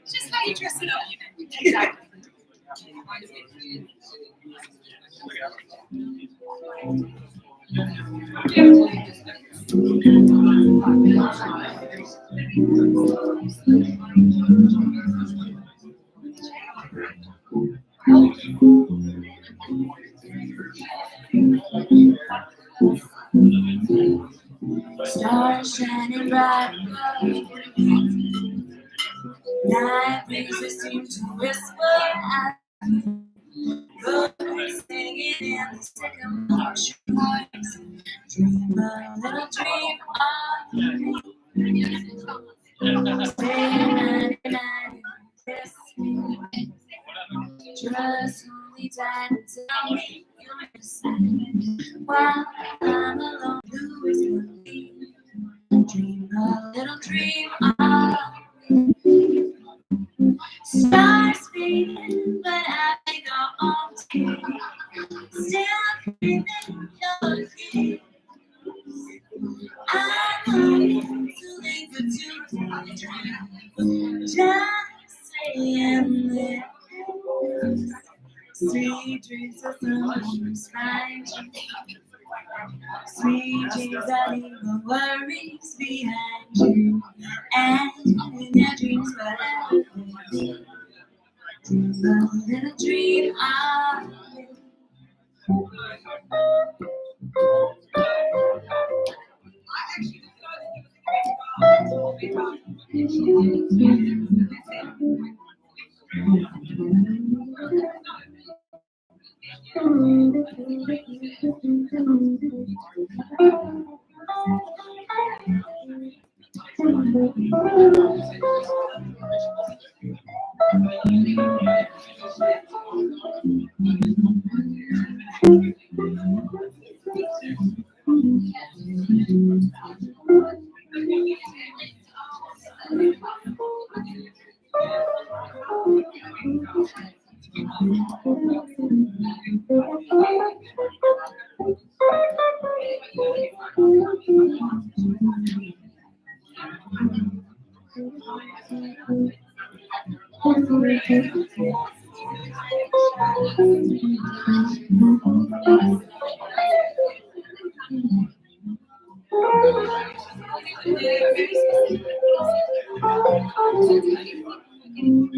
Just how you dress it up, you know. Exactly. Stars shining bright above. Night breezes seem to whisper at birds singing in the sycamore trees. Dream a little dream of me. Stay night and kiss me. Just hold me tight and tell me you're missing. While I'm alone, who is gonna be? Dream a little dream of me. Stars fading, but I think I'll all take. Still breathing your kiss. I'm longing to linger to the dream. Just saying this. Sweet dreams of summer's find you. Sweet dreams that leave no worries behind you. And in your dreams, whatever they be, dream a little dream of me.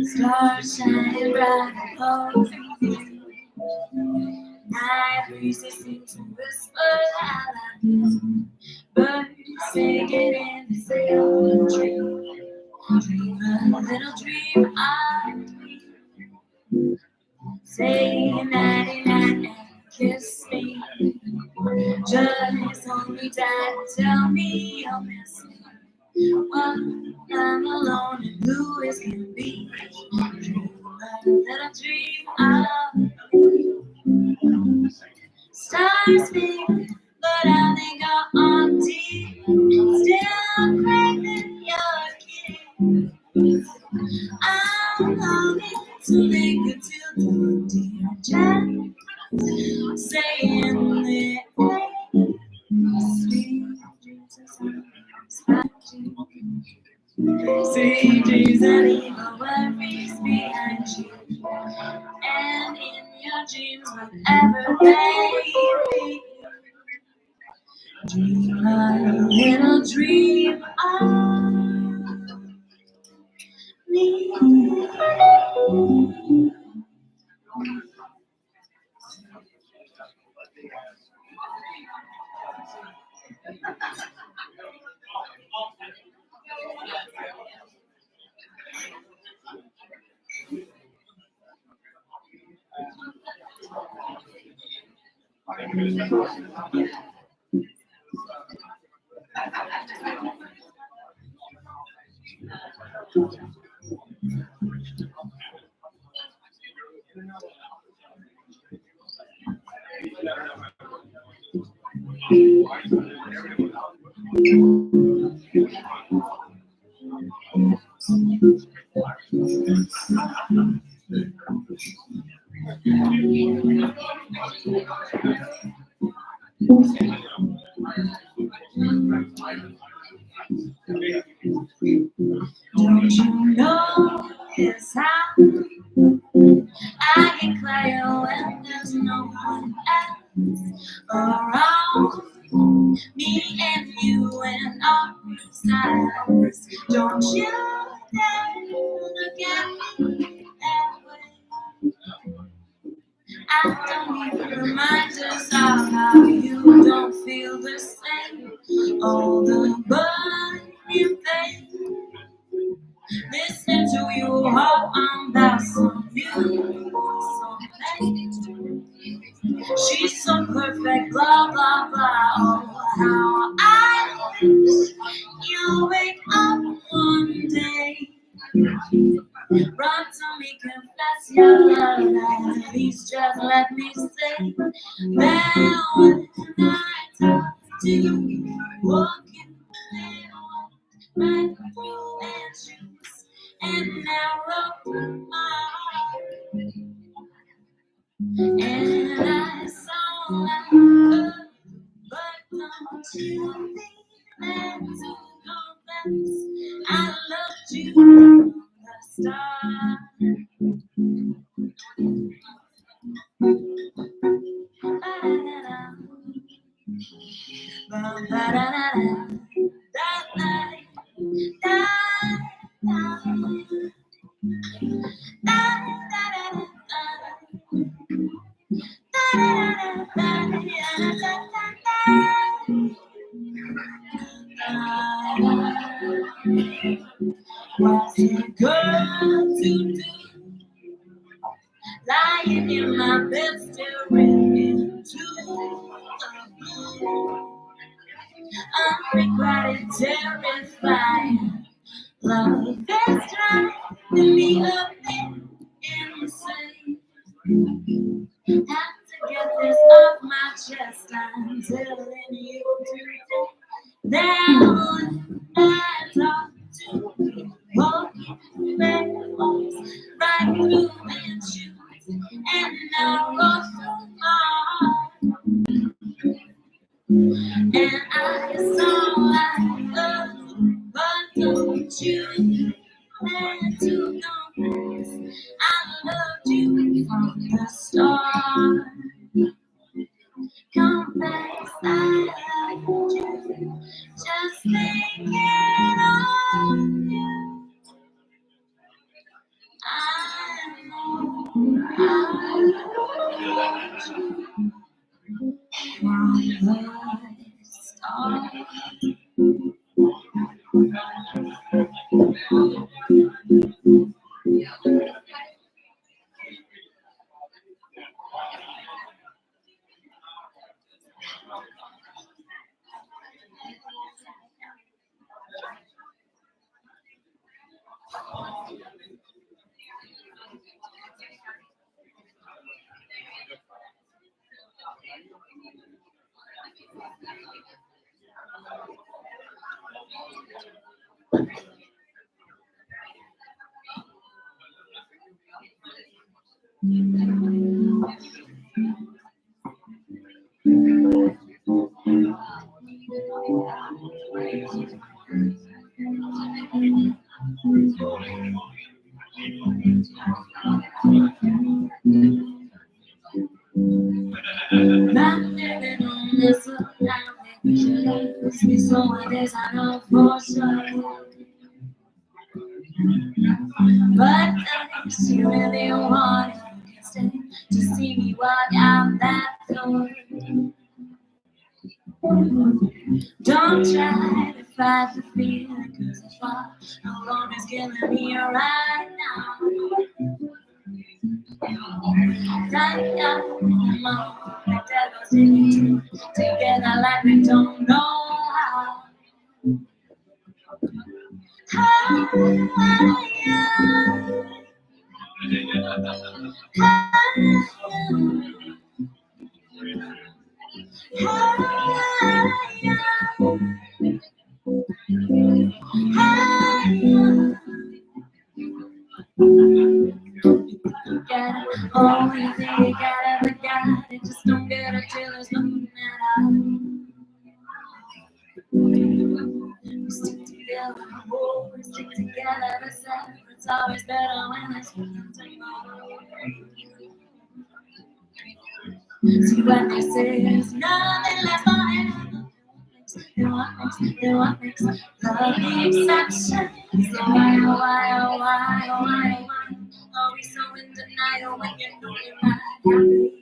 Stars shining bright above you. Night breezes seem to whisper I love you. Birds singing in the sycamore tree. Dream a little dream of me. Say nighty night and kiss me. Just hold me tight and tell me you'll miss me. Well, I'm alone and blue as can be. Dream a little dream of me. Stars fade, but I think I'll on deep. Still craving your kiss. I'm longing to linger till dawn, dear. Just saying that sweet dreams of summer's sweet dreams that leave no worries behind you. And in your dreams, whatever they be, dream a little dream of me. Don't you know it's how I get quiet when there's no one else around? Me and you and our styles. Don't you dare look at me that way. I don't need reminders of how you don't feel the same. All the burning pain. Listening to you how I'm about some new song. She's so perfect, blah blah blah. Oh, how I wish you wake up one day. Run to me, confess your love. Please just let me say that when I talk to you, walking right through and shoes and narrow my heart. And I saw like good, but don't you think that to confess I loved you from the start. What's a girl to do? Lying in my bed, staring into the blue. Unrequited, terrifying. Love is driving me up and insane. Have to get this off my chest. I'm telling you to down. I talk to you, walking backwards, right through and shoes, and now go through my heart. And I saw like love, but don't you dare to confess I loved you from the start. Confess I loved you, just thinking of you. I know I loved you from the start. Not living on this planet, should I be someone that I know for sure? But if you really want it, you can stay to see me walk out that door. Don't try to fight the feeling, cause the far alone is killing me right now. Like up in my the devil's in you together like we don't know how. think you got every got it, just don't get it till there's nothing at all. We stick together, oh, we stick together, it's always better when there's one tomorrow. See what they say is nothing lasts forever. Then what makes love the exception? So why, oh why, oh why, oh why, are we so in denial when you know you're not happy?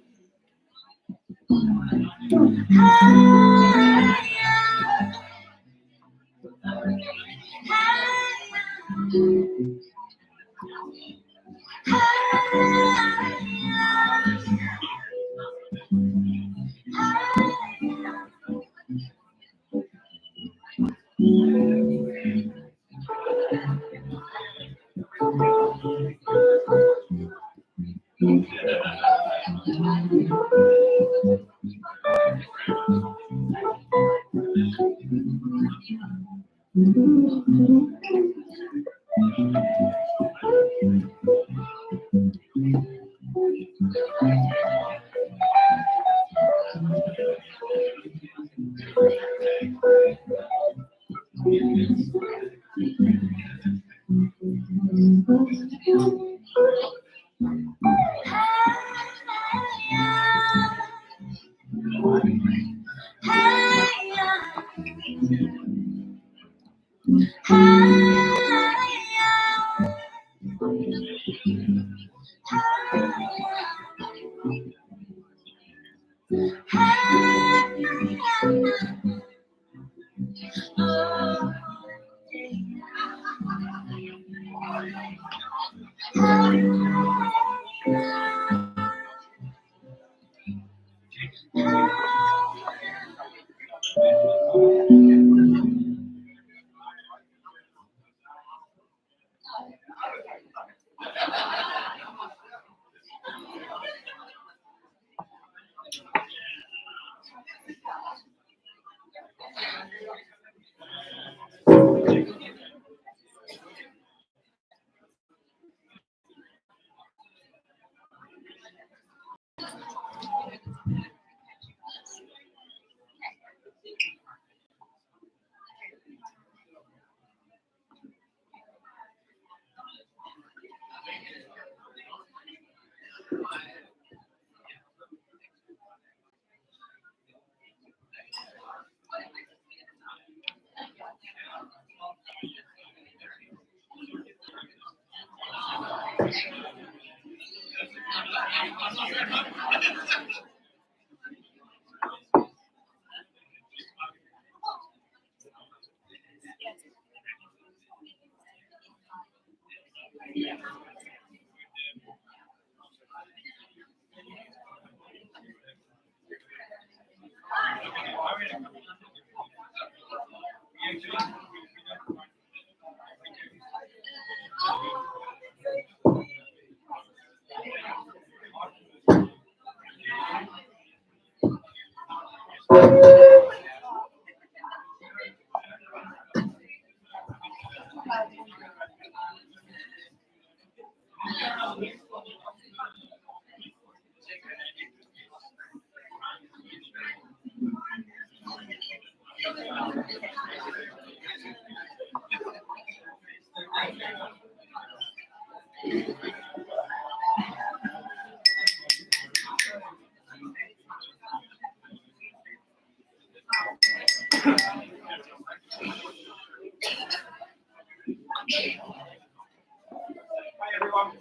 Hi everyone,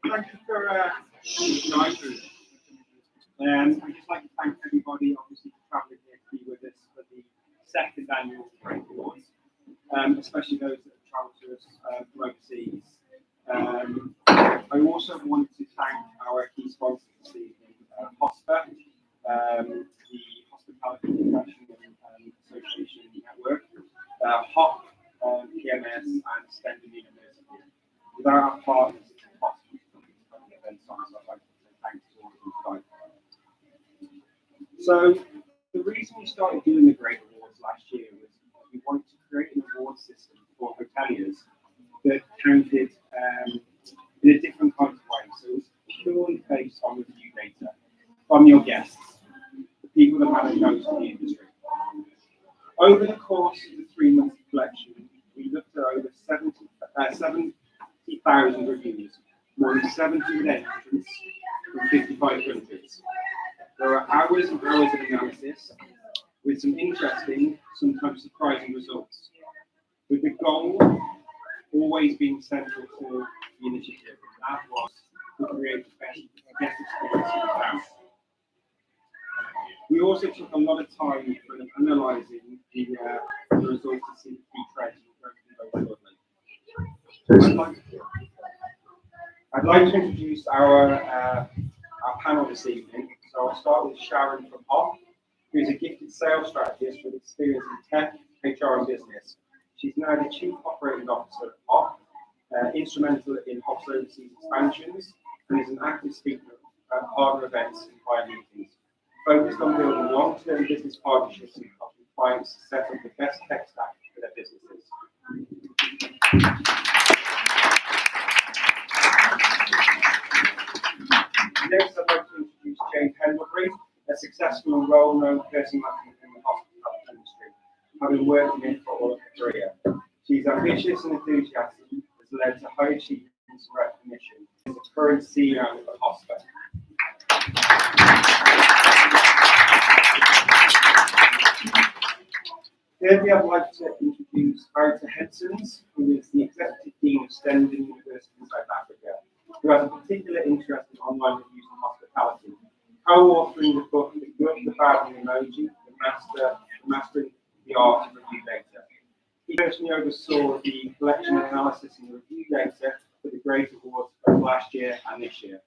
thank you for joining us. I'd just like to thank everybody, obviously, for travelling here to be with us for the second annual GREAT Awards, especially those that have travelled to us from overseas. I also wanted to thank our key sponsors this evening, HOSPA, the Hospitality Professional Association Network, HOP, PMS, and Stendhal University. Without our partners, it's impossible to put these events on, so I'd like to say thanks to all of you guys. So, the reason we started doing the GREAT Awards last year was we wanted to create an award system for hoteliers that counted in a different kind of way. So it was purely based on the from your guests, the people that matter most in the industry. Over the course of the 3 month collection, we looked at over 70,000 reviews, more than 70 entrants from 55 countries. There are hours and hours of analysis with some interesting, sometimes surprising results, with the goal always being central to the initiative, and that was to create the best guest experience we can. We also took a lot of time for analysing the results to see the key trends we're going to go shortly. I'd like to introduce our panel this evening. So I'll start with Sharon from Hoff, who's a gifted sales strategist with experience in tech, HR, and business. She's now the Chief Operating Officer at Hoff, instrumental in Hoff's overseas expansions, and is an active speaker at partner events and client meetings, focused on building long-term business partnerships and helping clients set up the best tech stack for their businesses. Next, I'd like to introduce Jane Pendlebury, a successful and well-known personality in the hospitality industry, having worked in it for all of her career. She's ambitious and enthusiastic, has led to high achievements and recognition. She's the current CEO of Hospital. Thirdly, I'd like to introduce Arta Hedsons, who is the Executive Dean of Stenden University in South Africa, who has a particular interest in online reviews and hospitality, co-authoring the book The Good, the Bad, and the Emoji, Mastering the Art of Review Data. He personally oversaw the collection analysis and review data for the GREAT Awards of last year and this year.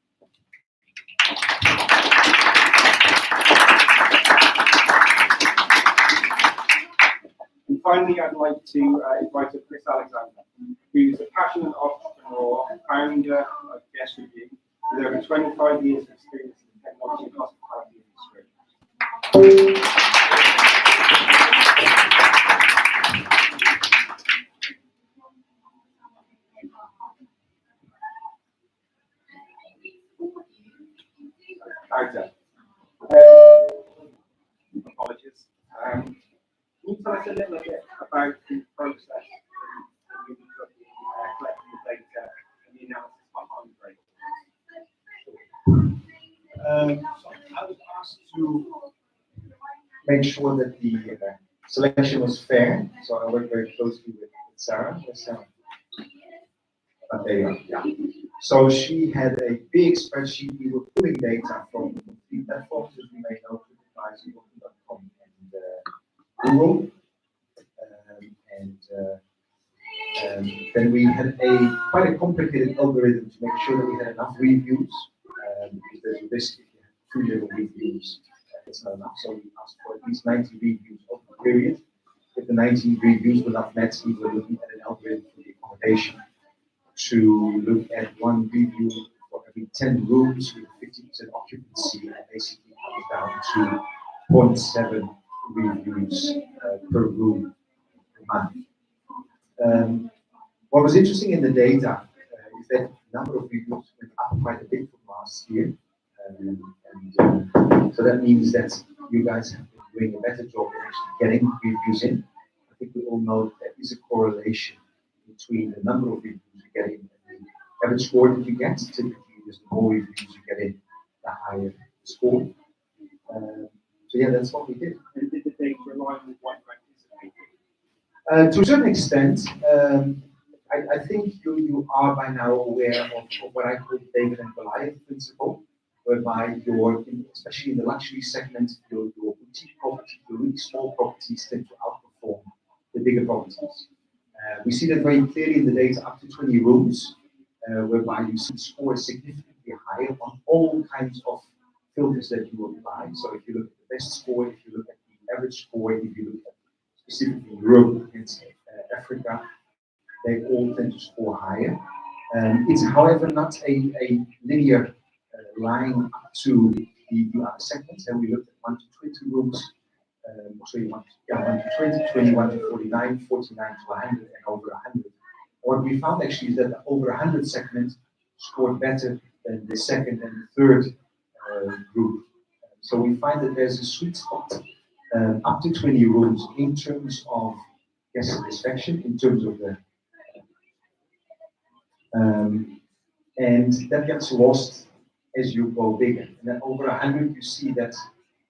And finally, I'd like to invite up Chris Alexander, who's a passionate entrepreneur and founder of GuestRevu, with over 25 years of experience in the technology and hospitality industry. Apologies. Can you tell us a little bit about the process of collecting the data and the analysis behind GREAT? So I was asked to make sure that the selection was fair. So I worked very closely with Sarah. There you go. Yeah. So she had a big spreadsheet. We were pulling data from three platforms, as you may know, Booking.com and Google. Then we had quite a complicated algorithm to make sure that we had enough reviews. Because there's a risk if you have too little reviews, it's not enough. So we asked for at least 90 reviews over the period. If the 90 reviews were not met, we were looking at an algorithm for the accommodation to look at one review for every 10 rooms with 50% occupancy, and basically comes down to 0.7 reviews per room per month. What was interesting in the data is that the number of reviews went up quite a bit from last year. So that means that you guys have been doing a better job of actually getting reviews in. I think we all know that there is a correlation between the number of reviews you get in and the average score that you get. Typically, the more reviews you get in, the higher the score. So yeah, that's what we did. And did the data align with what you anticipated? To a certain extent, I think you are by now aware of what I call the David and Goliath principle, whereby especially in the luxury segment, your boutique property, your really small properties tend to outperform the bigger properties. We see that very clearly in the data up to 20 rooms, whereby you see scores significantly higher on all kinds of filters that you apply. So if you look at the best score, if you look at the average score, if you look at specifically Europe and Africa, they all tend to score higher. It's, however, not a linear line up to the other segments. And we looked at 1 to 20 rooms, so you want 1 to 20, 21 to 49, 49 to 100, and over 100. What we found actually is that the over 100 segment scored better than the second and the third group So we find that there's a sweet spot up to 20 rooms in terms of guest satisfaction, in terms of the and that gets lost as you go bigger. And then over 100, you see that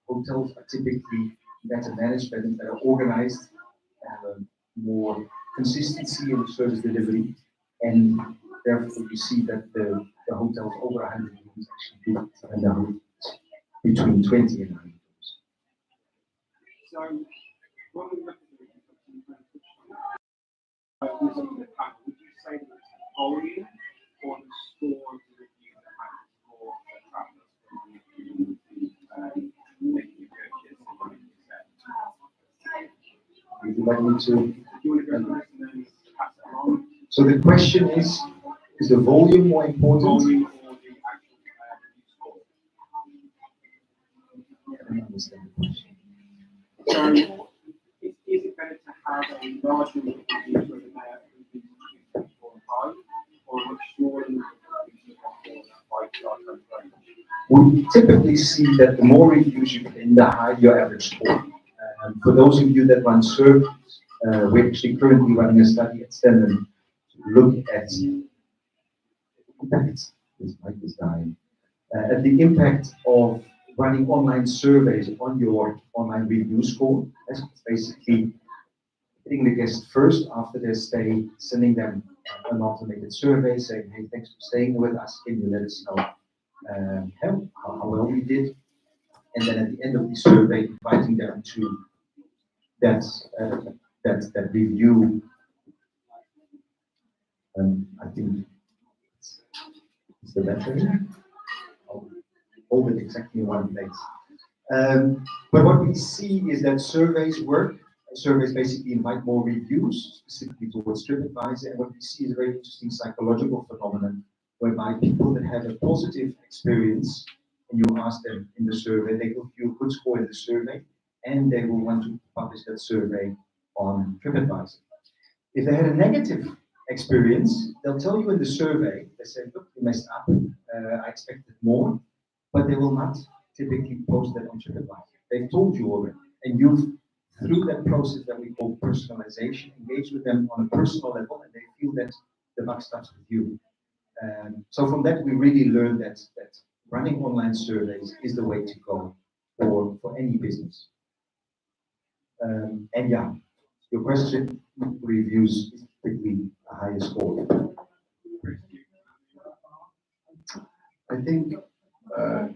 hotels are typically better managed, better organized, more consistency in the service delivery, and therefore you see that the hotels over 100 rooms actually do turn between 20 and 100 rooms. So, when we look at the would you say that it's the volume or the score of the review that matters more for travelers when making a purchase and making a Would you like me to? do you want to go first and then pass it along? So the question is the volume more important? Volume or the actual review score? I don't understand the question. So, is it better to have a large number of reviews whether they are reviews 2, 3, 4, and 5, or a much smaller number of reviews that are 4 and 5 range? We typically see that the more reviews you get in, the higher your average score. For those of you that run surveys, we're actually currently running a study at Stanton to look at the impact. This mic is dying. At the impact of running online surveys on your online review score. That's basically hitting the guest first after their stay, sending them an automated survey saying, hey, thanks for staying with us. Can you let us know how well we did? And then at the end of the survey, inviting them to that review. I think it's the battery. I'll hold it exactly in one place. But what we see is that surveys work. Surveys basically invite more reviews, specifically towards TripAdvisor. And what we see is a very interesting psychological phenomenon, whereby people that have a positive experience, and you ask them in the survey, they will give you a good score in the survey, and they will want to publish that survey on TripAdvisor. If they had a negative experience, they'll tell you in the survey, they say, look, you messed up, I expected more, but they will not typically post that on TripAdvisor. They've told you already, and you've, through that process that we call personalization, engage with them on a personal level, and they feel that the buck stops with you. So from that, we really learned that running online surveys is the way to go for any business. And yeah, your question, reviews is typically a higher score. I think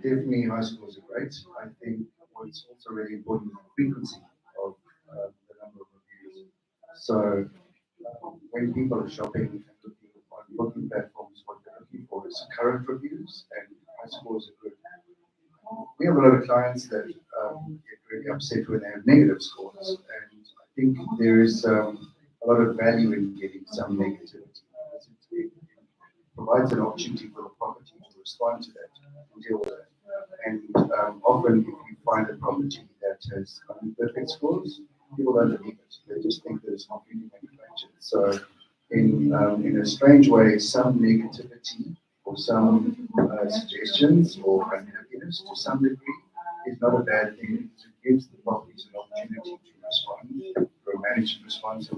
definitely high scores are great. I think what's also really important is the frequency of the number of reviews. So when people are shopping and looking on booking platforms, what they're looking for is current reviews, and high scores are good. We have a lot of clients that get really upset when they have negative scores, and I think there is a lot of value in getting some negativity. It provides an opportunity for the property to respond to that and deal with it. And often, if you find a property that has perfect scores, people don't believe it. They just think that it's completely manufactured. So, in a strange way, some negativity or some suggestions or unhappiness to some degree is not a bad thing. It gives the properties an opportunity to respond, for a managed response.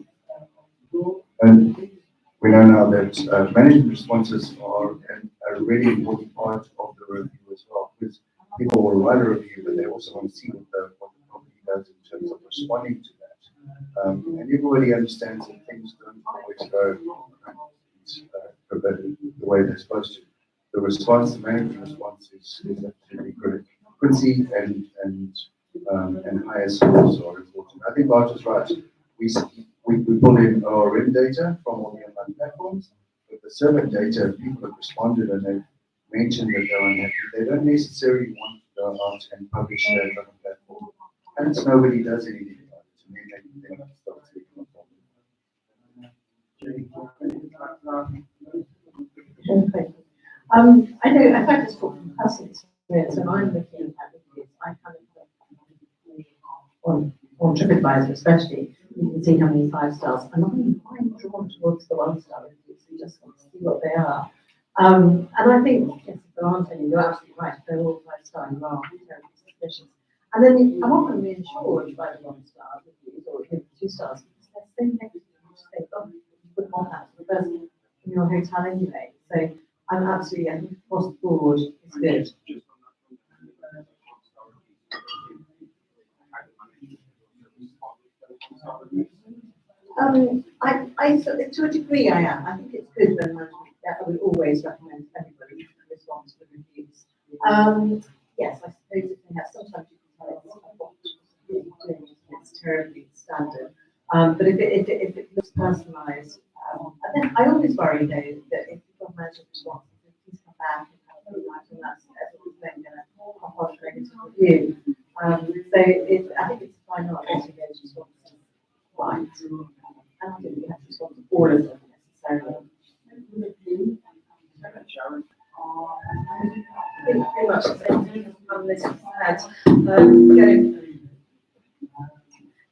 And we know now that management responses are a really important part of the review as well, because people will write a review, but they also want to see what the property does in terms of responding to that. And everybody understands that things don't always go the way they're supposed to. The response, the management response is absolutely critical. Frequency and higher scores are important. I think Bart is right. We pull in ORM data from all the online platforms, but the survey data, people have responded and they've mentioned that they're unhappy. They don't necessarily want to go out and publish that on the platform. And nobody does anything about it. And then they start taking on I know, if I just talk from personal experience, and I'm looking at reviews, I kind of on TripAdvisor especially, you can see how many 5 stars, and I'm quite drawn towards the 1-star reviews. You just want to see what they are. And I think, yes, if there aren't any, you're absolutely right. They're all 5-star and wrong. suspicious. And then I'm often reassured by the 1-star reviews or even 2 stars because they're so negative. You just think, oh, you wouldn't want that for the person in your hotel anyway. So I'm absolutely, I think across the board is good. To a degree, I am. I think it's good when management. I would always recommend everybody to respond to the reviews. Yes, I suppose if they have sometimes you can tell it's doing it's terribly standard. But if it looks personalised, and then I always worry though that if you've got management response, please come back and have a good night, and that's everyone's then going to pop on a negative review. So I think it's fine not getting those responses right. I don't think we have to respond to all of them necessarily. I think pretty much the same thing on this had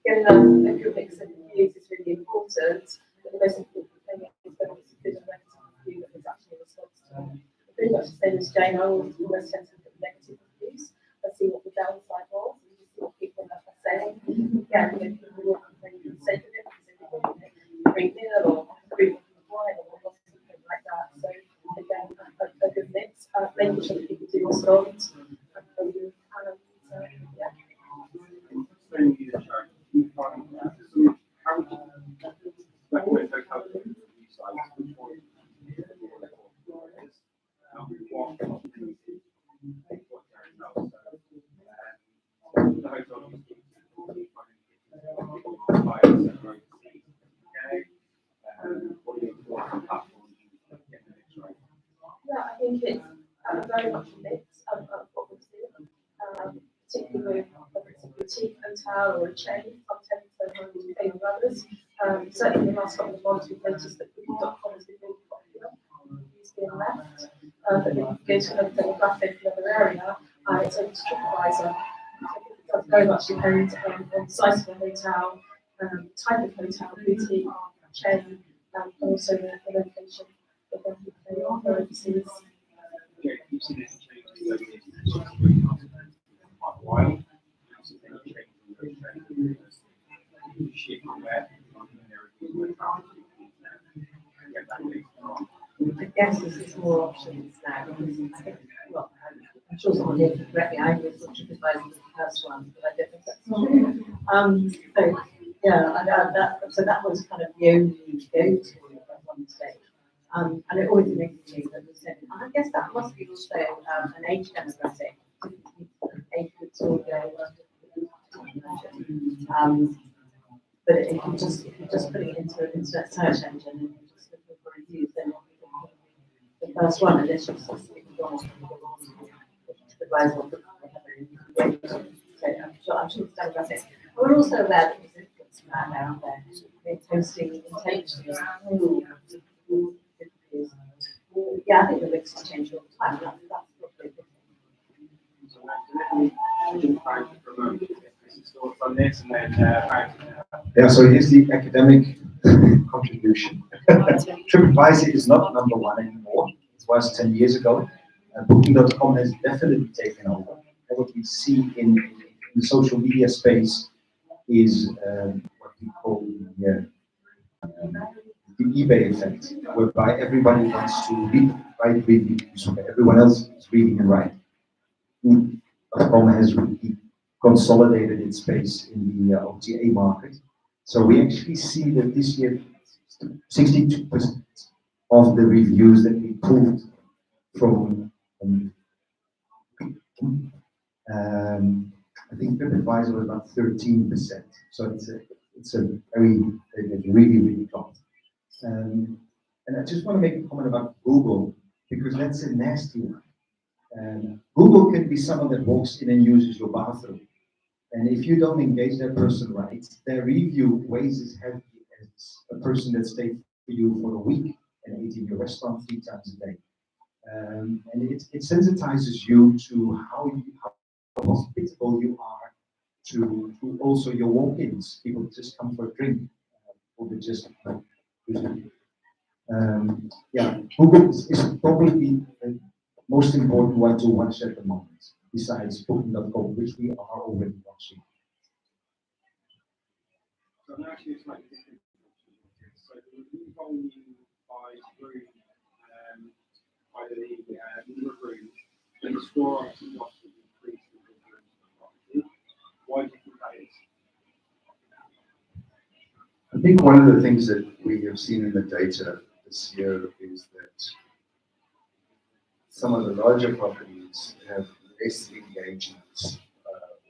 getting a good mix of reviews is really important, but the most important thing is that it's a good and negative review that is actually a response to. Pretty much the same as Jane, I always tend to look at negative reviews and see what the downside was, and see what people are saying. Yeah, people will complain for the sake of it, because they think great meal or great wine or something like that. So again, a good mix, making sure that people do respond. Yeah. How would you recommend hotels for review sites? Which one? Yeah, I think it's very much a mix of what we've seen, particularly whether it's a boutique hotel or a chain. Some tend to favour others. Certainly in the last couple of months, we've noticed that booking.com has been really popular. It's being left. But if you go to another demographic, another area, it's over to TripAdvisor. It does very much depend on the size of the hotel, type of hotel, boutique, chain, and also the location. They offer overseas. Yeah, you've seen it change over the years. Quite a while. You've seen it change shift from where I guess there's more options now. Because I think, well, I'm sure someone here can correct me. I was TripAdvisor was the first one, but I don't think that's true. So yeah, so that was kind of the only go-to at one stage. And it always amazes me that we said, and I guess that must be also an age demographic. Age groups all go. But if you just put it into an internet search engine and you just looking for reviews, then the first one, and it's just I'm sure it's demographic. We're also aware that there's influence from that out there. It's hosting intentions. Yeah, I think the mix has changed all the time. That's probably Yeah, so here's the academic contribution. TripAdvisor is not number one anymore. It was 10 years ago. Booking.com has definitely taken over. And what we see in the social media space is what we call the eBay effect, whereby everybody wants to write reviews, where everyone else is reading and writing. Booking.com has really consolidated its space in the OTA market. So we actually see that this year, 62% of the reviews that we pulled from, I think TripAdvisor was about 13%. So it's a really dropped. And I just want to make a comment about Google, because that's a nasty one. Google can be someone that walks in and uses your bathroom. And if you don't engage that person right, their review weighs as heavy as a person that stayed for you for a week and ate in your restaurant 3 times a day. And it sensitizes you to how hospitable you are to also your walk-ins. People just come for a drink, or they just yeah, Google is probably the most important one to watch at the moment. besides Booking.com, which we are already launching. So I'm actually slightly different. So the review volume by room, by the number of rooms, and the score obviously lost and increased in the rooms of the property. Why do you think that is? I think one of the things that we have seen in the data this year is that some of the larger properties have less engagement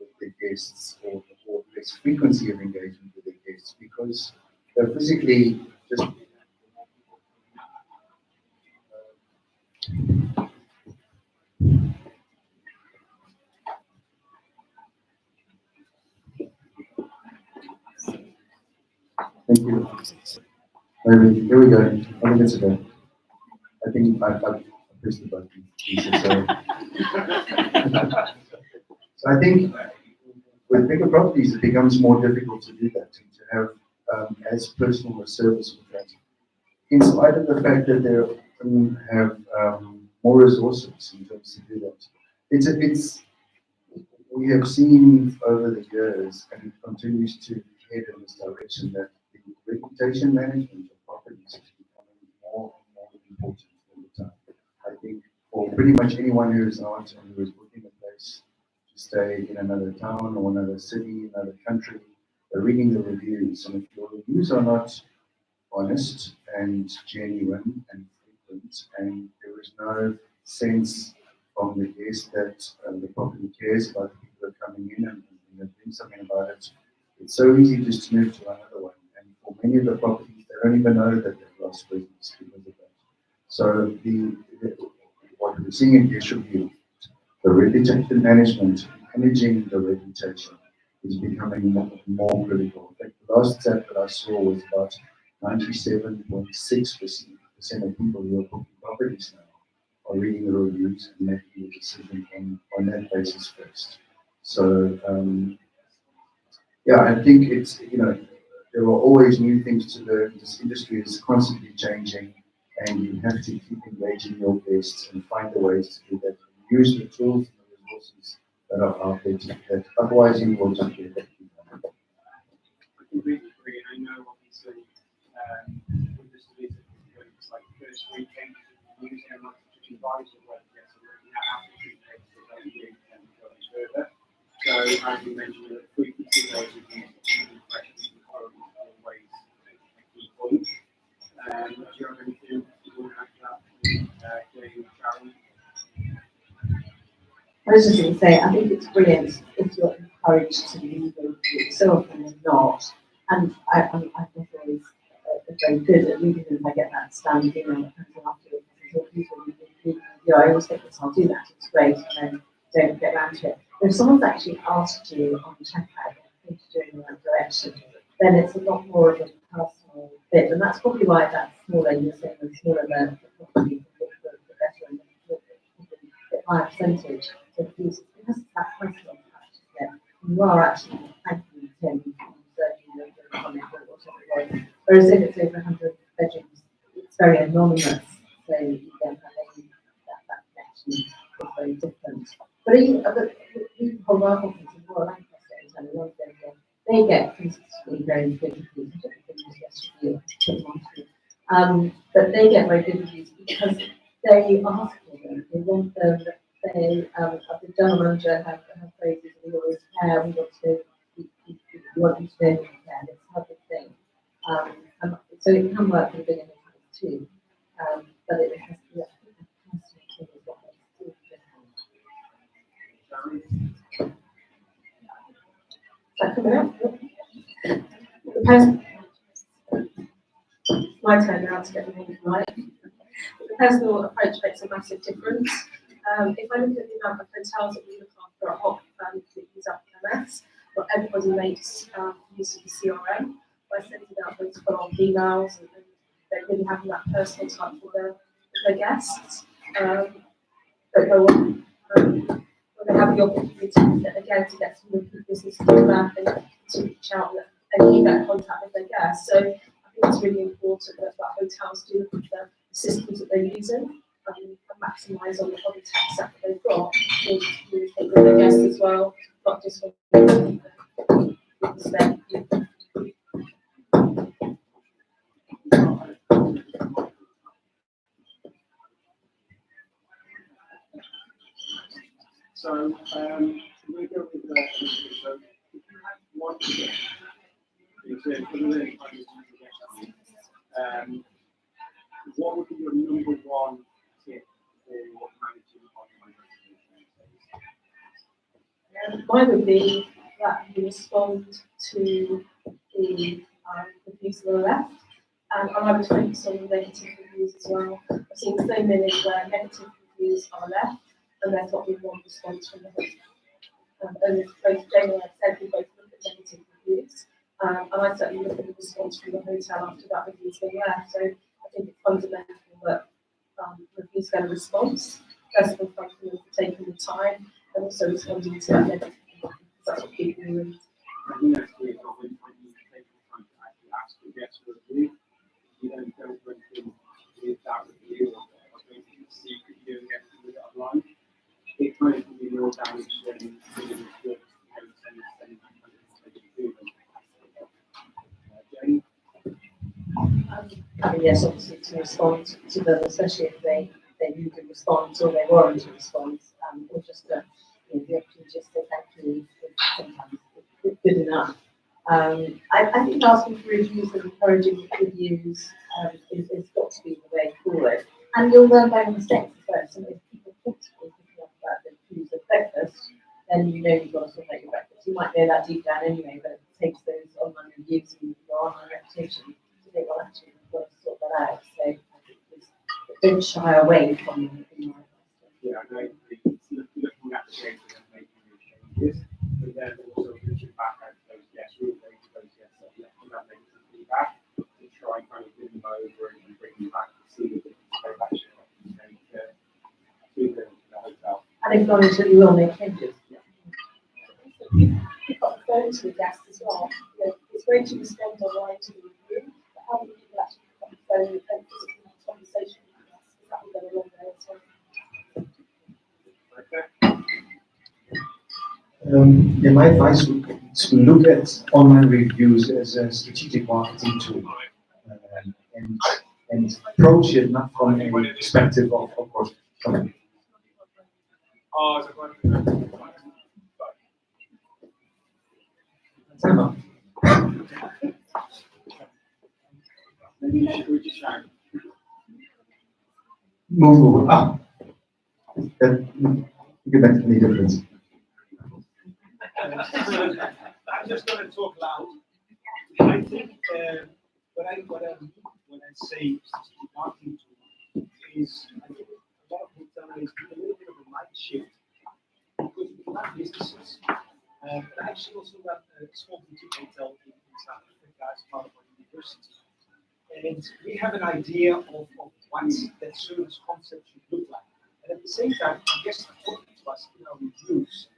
with their guests, or less frequency of engagement with their guests, because they're physically just Thank you. Maybe, here we go. I think it's okay. I think I pressed the button. So I think with bigger properties, it becomes more difficult to do that, and to have as personal a service with that. In spite of the fact that they often have more resources in terms to do that. We have seen over the years, and it continues to head in this direction, that the reputation management of properties is becoming more and more important all the time. I think for pretty much anyone who is out and who is booking a place to stay in another town or another city, another country, they're reading the reviews, and if your reviews are not honest and genuine and frequent, and there is no sense from the guest that the property cares about the people that are coming in and doing something about it, it's so easy just to move to another one. And for many of the properties, they don't even know that they've lost business because of that. So what we're seeing in GuestRevu, the reputation management, managing the reputation is becoming more critical. In fact, the last stat that I saw was about 97.6% of people who are booking properties now are reading the reviews and making a decision on that basis first. So yeah, I think it's, there are always new things to learn. This industry is constantly changing, and you have to keep engaging your guests and find the ways to do that. Use the tools and the resources that are out there to do that. Otherwise, you will just get that. I completely agree, and I know obviously with this visit, it's like first weekend, using a lot of advice of whether it's already after 2 days, so don't really tend to go any further. So as you mentioned, the frequency of those reviews and impressions and quality is always a key point. Do you have anything you want to add to that, Jane or Sharon? I was just going to say, I think it's brilliant if you're encouraged to leave a review. So often they're not. And I've not always very good at reading them. I get that standard email that comes in afterwards. I always think, yes, I'll do that. It's great. And then don't get around to it. But if someone's actually asked you on the checkout, I think to do it in the right direction, then it's a lot more of a personal fit. And that's probably why that smaller, you're saying the smaller the property, the better and the higher percentage. So because it's that personal touch, you are actually thanking him for the comment or whatever it was. Whereas if it's over 100 bedrooms, it's very anonymous. So you don't have any that connection is very different. But even Hierarchical things in Royal Lancaster and a lot of them, they get consistently very good reviews. I don't think yesterday, but they get very good reviews because they ask for them. They want them. They, the general manager have phrases. We always care. We want you to know we care. It's a lovely thing. So it can work for the bigger hotels too. But it has to be a personal thing as well. Is that coming up? My turn now to get the name right. The personal approach makes a massive difference. If I look at the amount of hotels that we look after at Hop, that use up MS, not everybody makes use of the CRM by sending out those full-on emails, and they're really having that personal touch with their guests. But go on. When they have the opportunity again to get some repeat business feedback and to reach out and keep that contact with their guests. So I think it's really important that hotels do look at the systems that they're using and maximise on the tech stack that they've got in order to communicate with their guests as well, not just when it's them. So, we go with the so if you had one thing, what would be your number one tip for managing online reservations? Mine would be that you respond to the reviews that are left, and I would focus on the negative reviews as well. I've seen so many where negative reviews are left, and there's not been one response from the host. And both Jane and I said we both look at negative reviews, and I certainly look at the response from the hotel after that review's been left. So I think it's fundamental that reviews get a response. First of all, thank you for taking the time and also responding to that negative review. That's what people read. I think that's great. When you take the time to actually ask the guests for a review, you don't go with that review or going to see if you're doing it online. It kind of can be more damage than doing good. Jane? I mean, yes, obviously to respond to them, especially if they need a response or they warrant a response, or just the opportunity just to say thank you is sometimes good enough. I think asking for reviews and encouraging reviews is got to be the way forward. And you'll learn by mistakes first. And if people talk to you picking up about the reviews of breakfast, then you know you've got to sort out your breakfast. You might know that deep down anyway, but it takes those online reviews and your online reputation to think, well, actually, we've got to sort that out. So I think don't shy away from them. Yeah, I know it's looking at the data and making those changes, but then also reaching back out to those guests, really going to those guests that left that negative feedback to try and kind of win them over and bring them back to see if they can go back to the hotel. And acknowledge that you will make changes. Pick up the phone to the guest as well. It's great to respond online to the review, but how many people actually pick up the phone and physically have a conversation with the guest? That will go a long way as well. My advice would be to look at online reviews as a strategic marketing tool, and approach it not from a perspective of course. Time out. Maybe you should reach out. Move over. That you can make any difference. I'm just going to talk loud. I think what I say strategic marketing tool is I think a lot of hoteliers do a little bit of a mind shift because we run businesses. But I actually also run a small boutique hotel in South Africa as part of our university. And we have an idea of what that service concept should look like. And at the same time, our guests are talking to us in our reviews,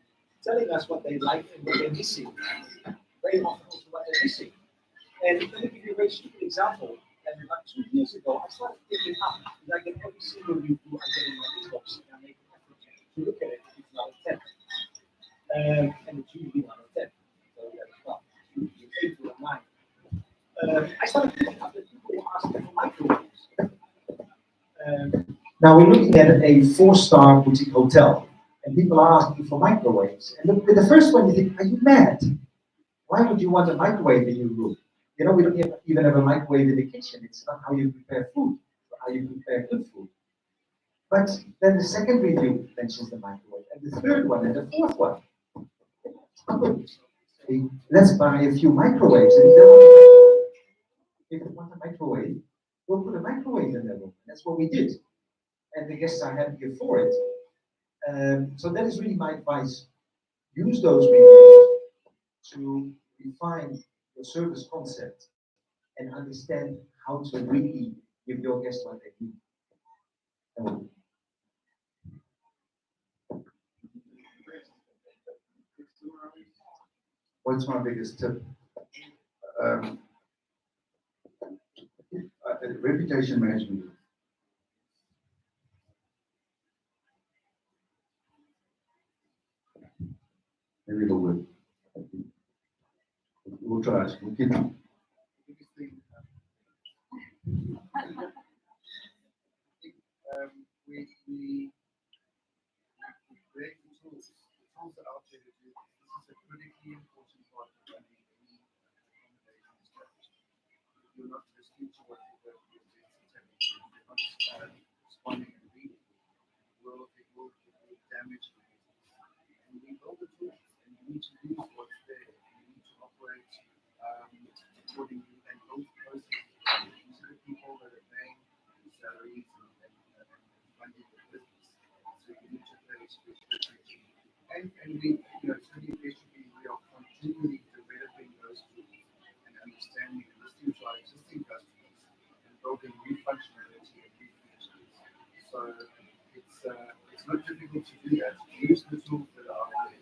telling us what they like and what they're missing. Very often also what they're missing. And let me give you a very stupid example. And about 2 years ago, I started thinking up, like in every single review I get in my inbox, and I make an effort to look at it if it's not a 10. And it's usually not a 10. So that's not. It's usually 8 or 9. I started thinking up that people were asking for microwaves. Now we're looking at a 4-star boutique hotel, and people are asking for microwaves. And look, with the first one, you think, are you mad? Why would you want a microwave in your room? We don't even have a microwave in the kitchen. It's not how you prepare food, or how you prepare good food. But then the second review mentions the microwave, and the third one, and the fourth one. Let's buy a few microwaves, and if you want a microwave, we'll put a microwave in their room. That's what we did, and the guests are happy for it. So that is really my advice. Use those reviews to refine your service concept and understand how to really give your guests what they need. What's my biggest tip? Reputation management. maybe it'll work. I think. We'll try it. We'll keep it. Biggest thing, we create the tools. The tools are out there to do this. This is a critically important part of running any accommodation strategy. If you're not listening to what you're going to do, if you're not responding and reading, it will damage the business. And we build the tools, and you need to use what's there. You need to operate accordingly and build processes. These are the people that are paying salaries and funding the business. So you need to pay special attention. And we, certainly basically we are continually developing those tools and understanding and listening to our existing customers and building new functionality and new features. So it's not difficult to do that. Use the tools that are out there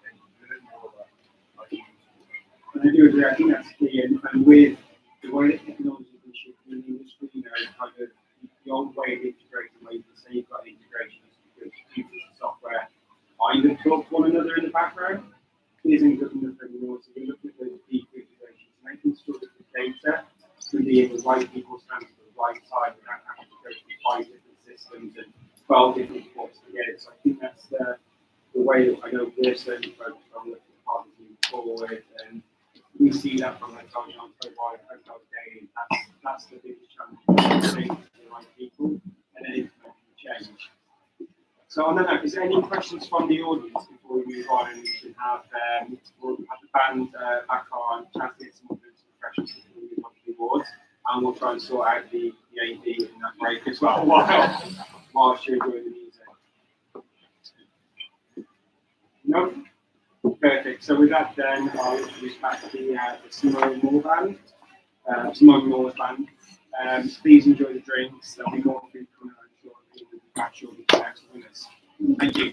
and learn more about how to use them. And I do agree. I think that's key. And with the way that technology is shifting in the industry, kind of the old way of integrating, where you can say you've got integrations with computers and software kind of talk to one another in the background, isn't good enough anymore. So we look at those deep integrations, making sure that the data can be in the right people's hands at the right time without having to go through 5 different systems and 12 different ports to get it. So I think that's the way that I know we're certainly focused on looking at partners moving forward. And we see that from like our John Toby Hotel Daily. That's the biggest challenge, getting the right people and then implementing change. So on that note, is there any questions from the audience before we move on? And we should have we'll have the band back on, chance to get some more refreshments before we move on to the awards, and we'll try and sort out the AD in that break as well while you're doing the music. No. Perfect. So with that, then I'll introduce back the Simone Moore band. Simone Moore's band. Please enjoy the drinks. There'll be more food coming out shortly. We'll be back shortly to announce the winners. Thank you.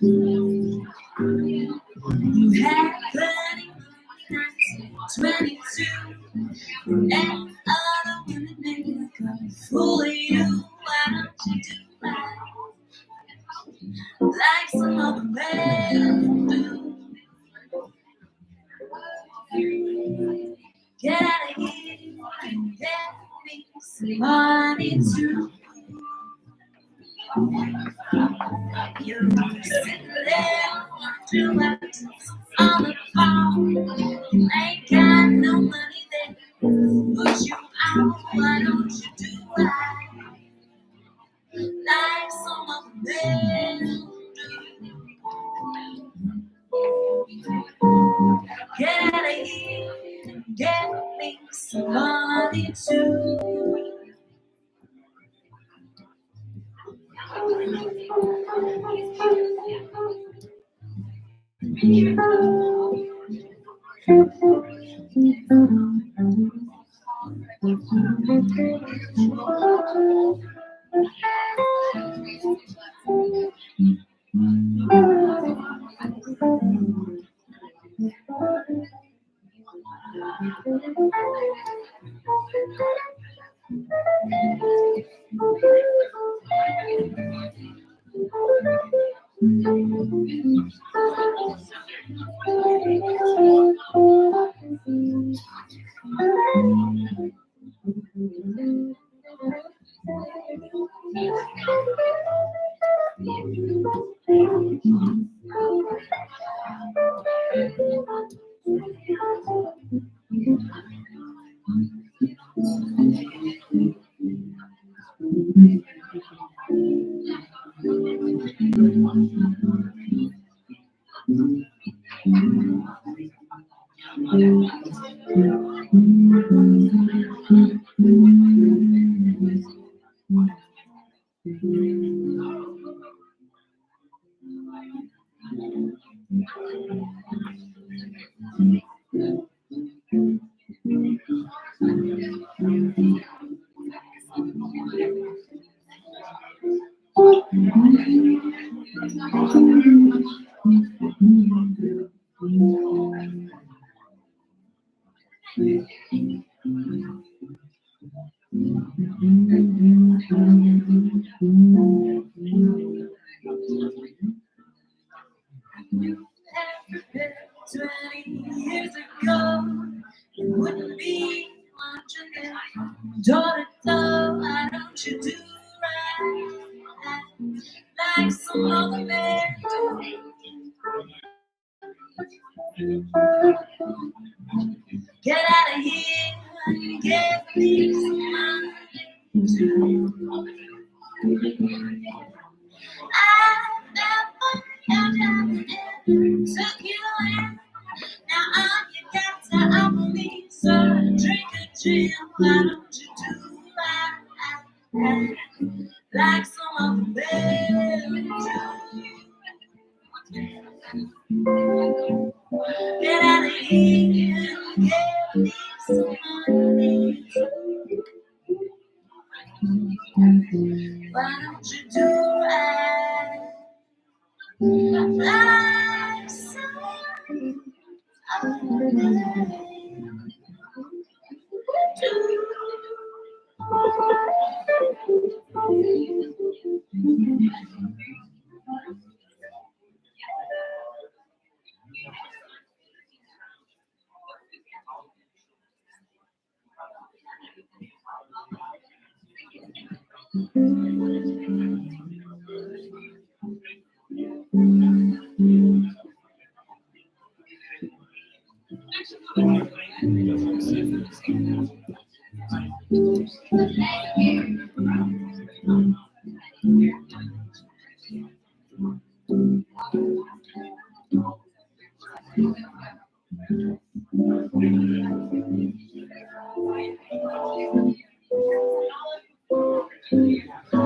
You had plenty nights, 22, and other women make a fool of you. Why don't you do like some other men do? Get out of here and get me some money too. You're sitting there doing on the phone. Ain't got no money there. Put you out. Why don't you do like some other men do? Get out of here and get me some money too. Years ago, you wouldn't be watching them. Daughter, why don't you do right like some other men do? Get out of here and get me some money. I never took you in. Now all you got to offer me, so drink a gin. Why don't you do right like some of the men do? Get out of here and get me some money. Why don't you do right like some of the men do?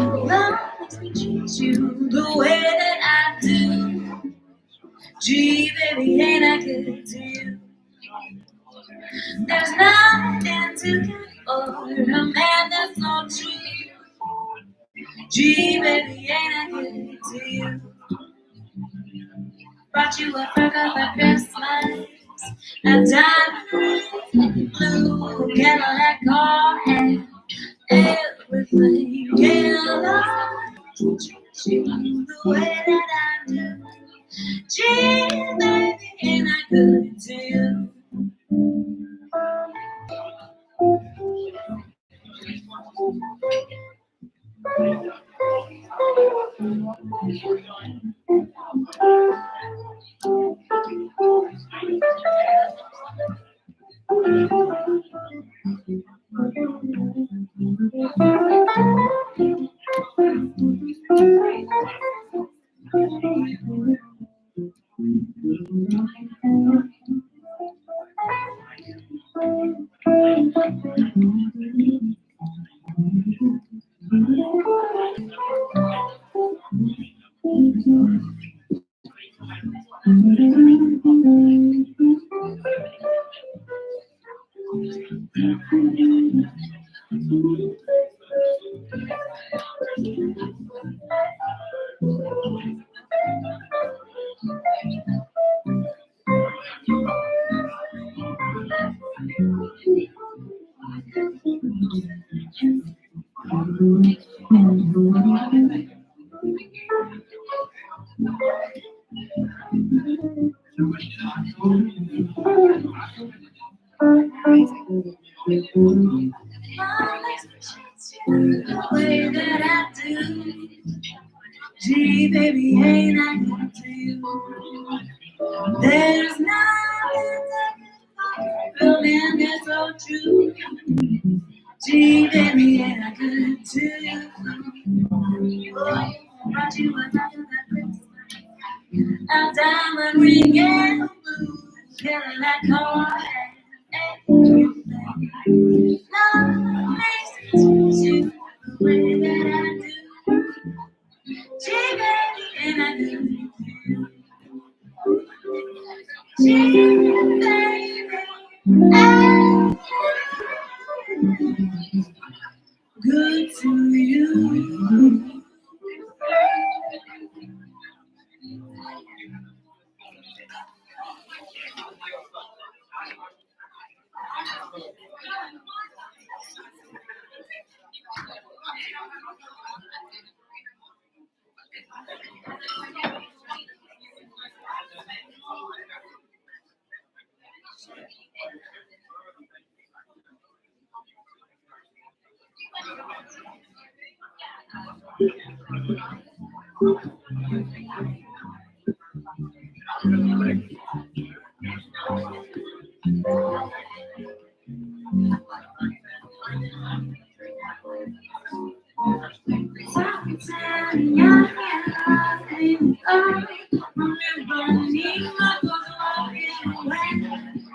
Love treats you the way that I do. Gee, baby, ain't I good to you? There's nothing to get for a man that's not true. Gee, baby, ain't I good to you? Brought you a perk up at Christmas, a diamond blue Cadillac car, and everything. Yeah, love treats you the way that I do. Gee, baby, ain't I good to you? The way that I do, gee, baby, ain't I good to you? There's nothing that feeling that's so true. Gee, baby, ain't I good to you? Oh, brought you another that Christmas, a diamond ring and a blue Cadillac car and everything. Love makes you the way that I do. Gee, baby, ain't I good to you? Gee, baby, I'm good to you.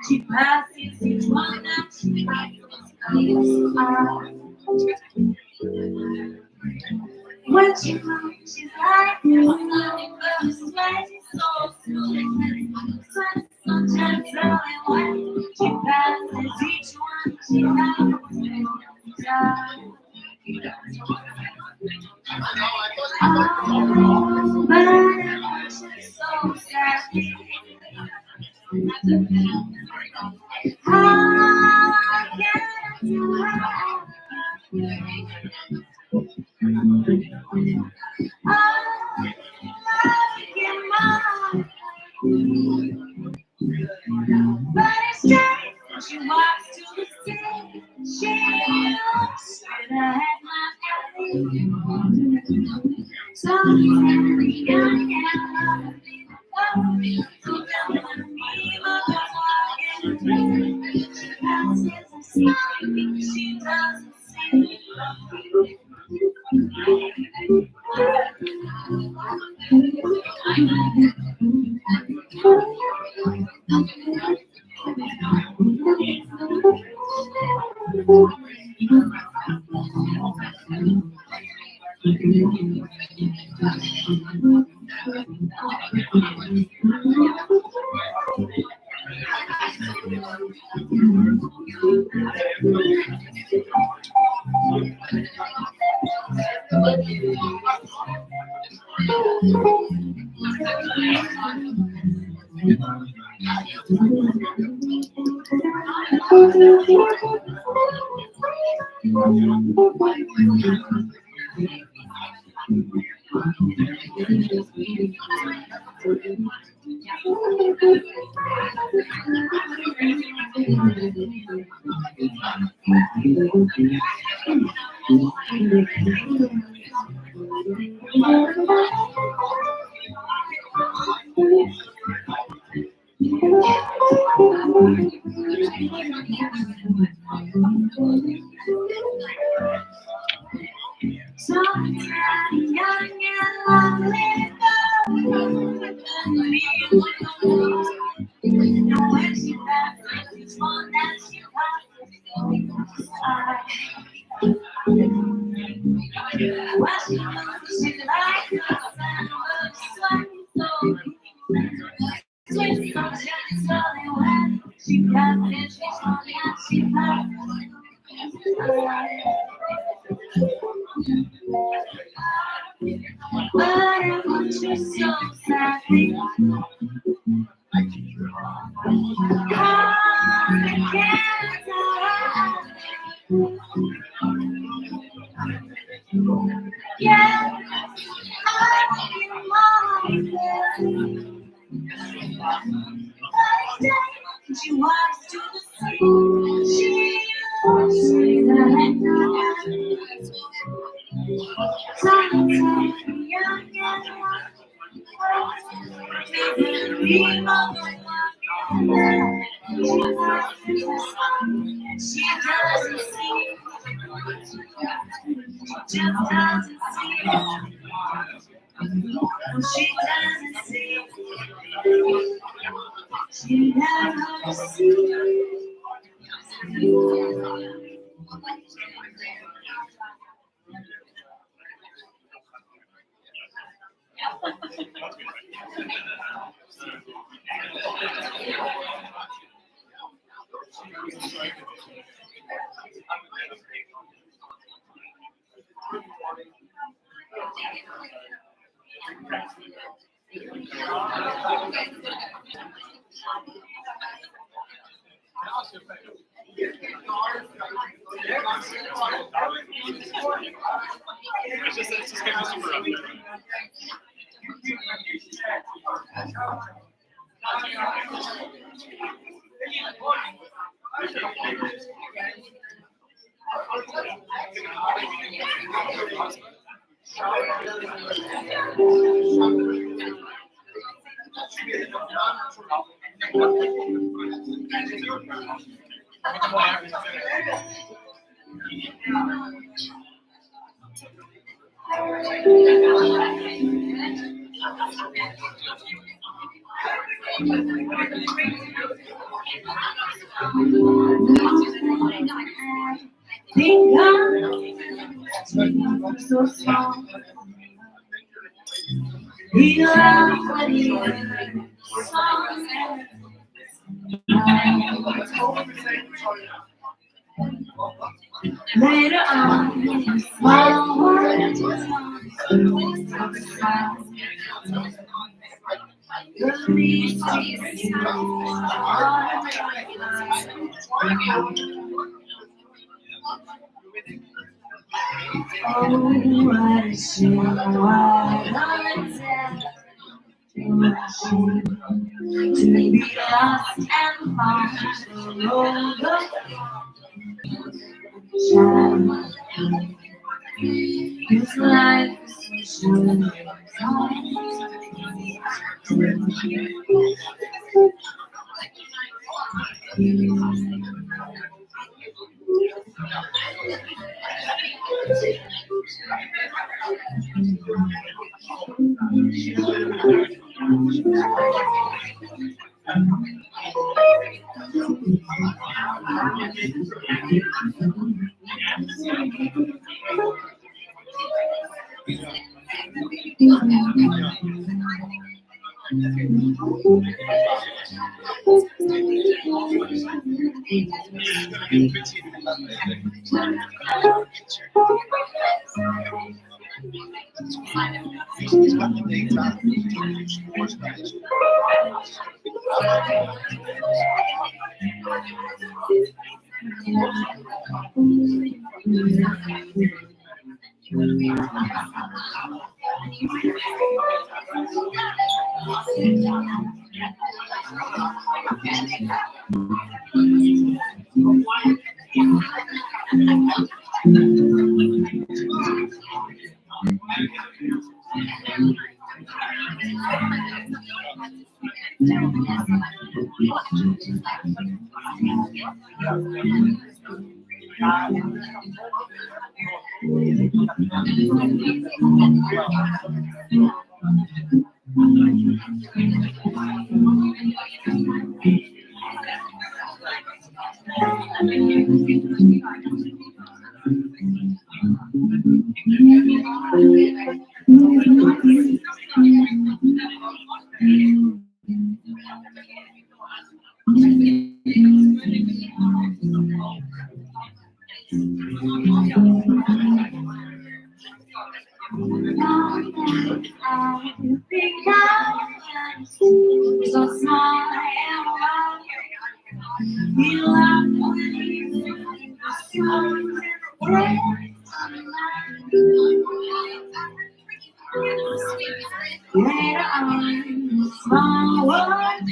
She passes each one that she when she moves, she's like a sweaty soul. So gentle and white. She passes each one she passes. Oh, but she's so sad. How can I do but it's strange when she walks to the city. She looks straight ahead my alley. So very young and lovely. So tell me what you're walking. She passes a sign. She doesn't see. Yeah, I need she walks to the sea. She doesn't see. She doesn't see. She never sees. Think I'm so strong. We love what you later on, small words, to be lost and found all over. His life is so Later on, small world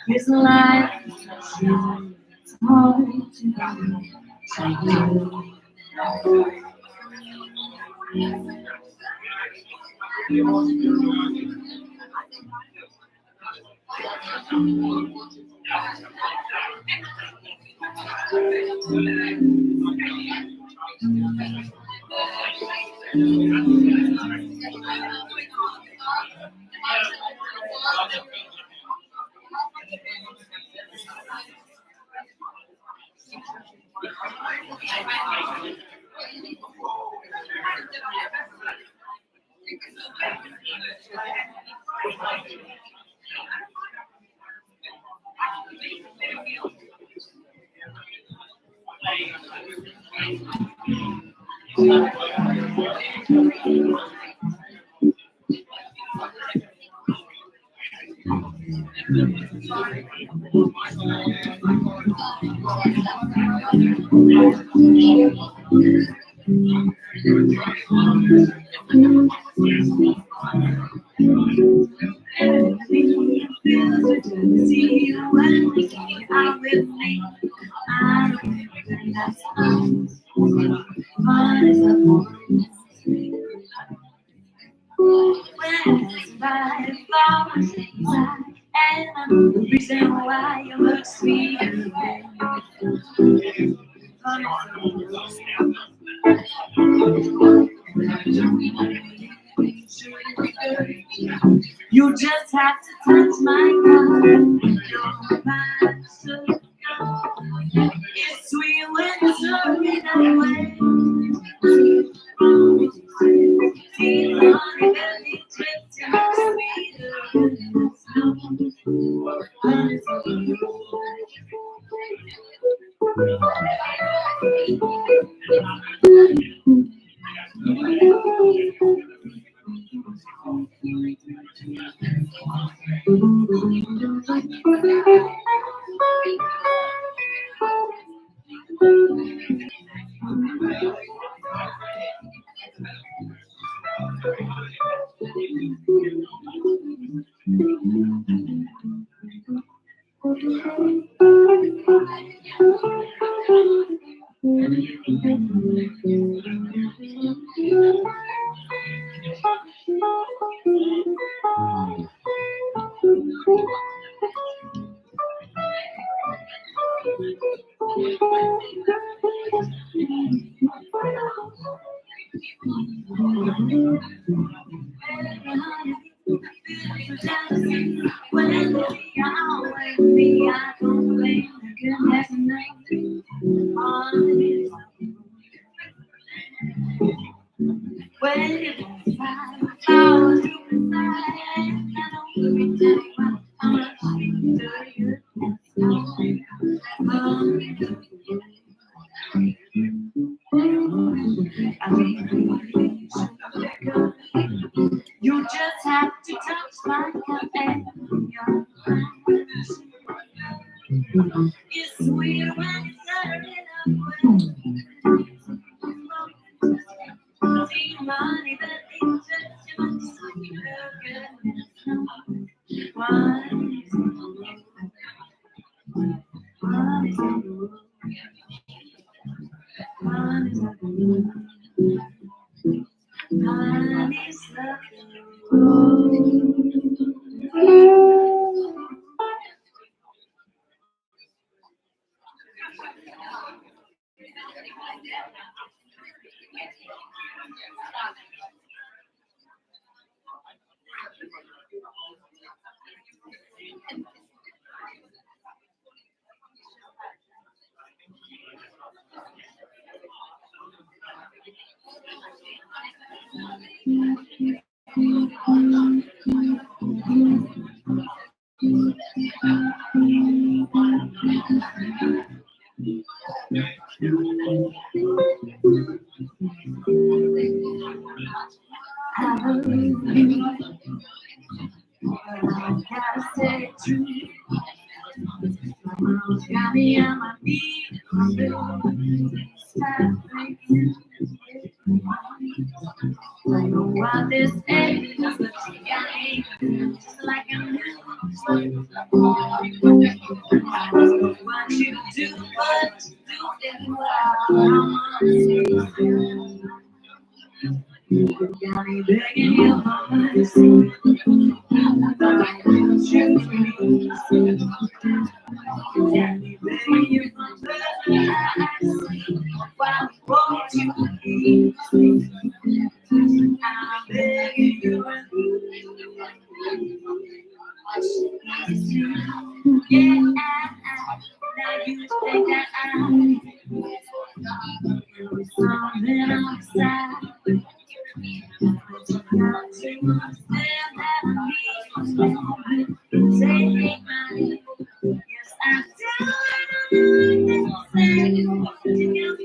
His life is hard to see you when you are with me. I don't think that's fun is a point. When I flowers inside, and I'm the reason why you look sweet. You just have to touch my heart. You're my sugar. It's sweet when it's slowly that way. Feel honey belly drips in my When you're with me, I don't blame you. There's nothing on it. When you flowers you inside, I don't really tell you how much we do you. You just have to touch my cup and your hands. It's sweet when it's turning away. See money that it's just too much sweeter. One is one is one is one is love you, but I gotta stay true. My mom's got me on my feet, I'm doing stop thinking. I know what this is, but you got me just like a new. I don't know what you do, but you do it well. You got me begging you for mercy, but I want you to please. You got me begging you for mercy, why won't you please? I'm begging you. Yeah, now you think that I'm something outside. Not too much that I need. Say mine. Yes, I do. You got me like you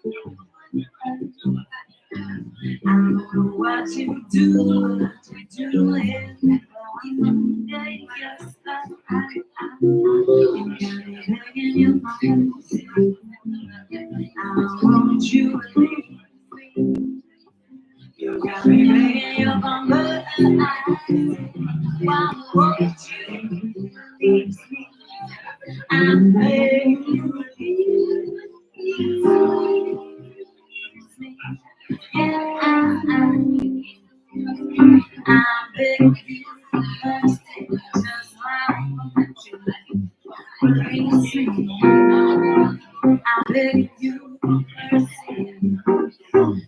do. I don't know what you do, but you do it. Yes, you got me begging you for mercy. I want you to leave. You got me begging you for mercy. Why won't you leave me? I'm begging you to leave me. Yeah, I'm begging you for mercy, just why won't you release me? I'm begging you for mercy.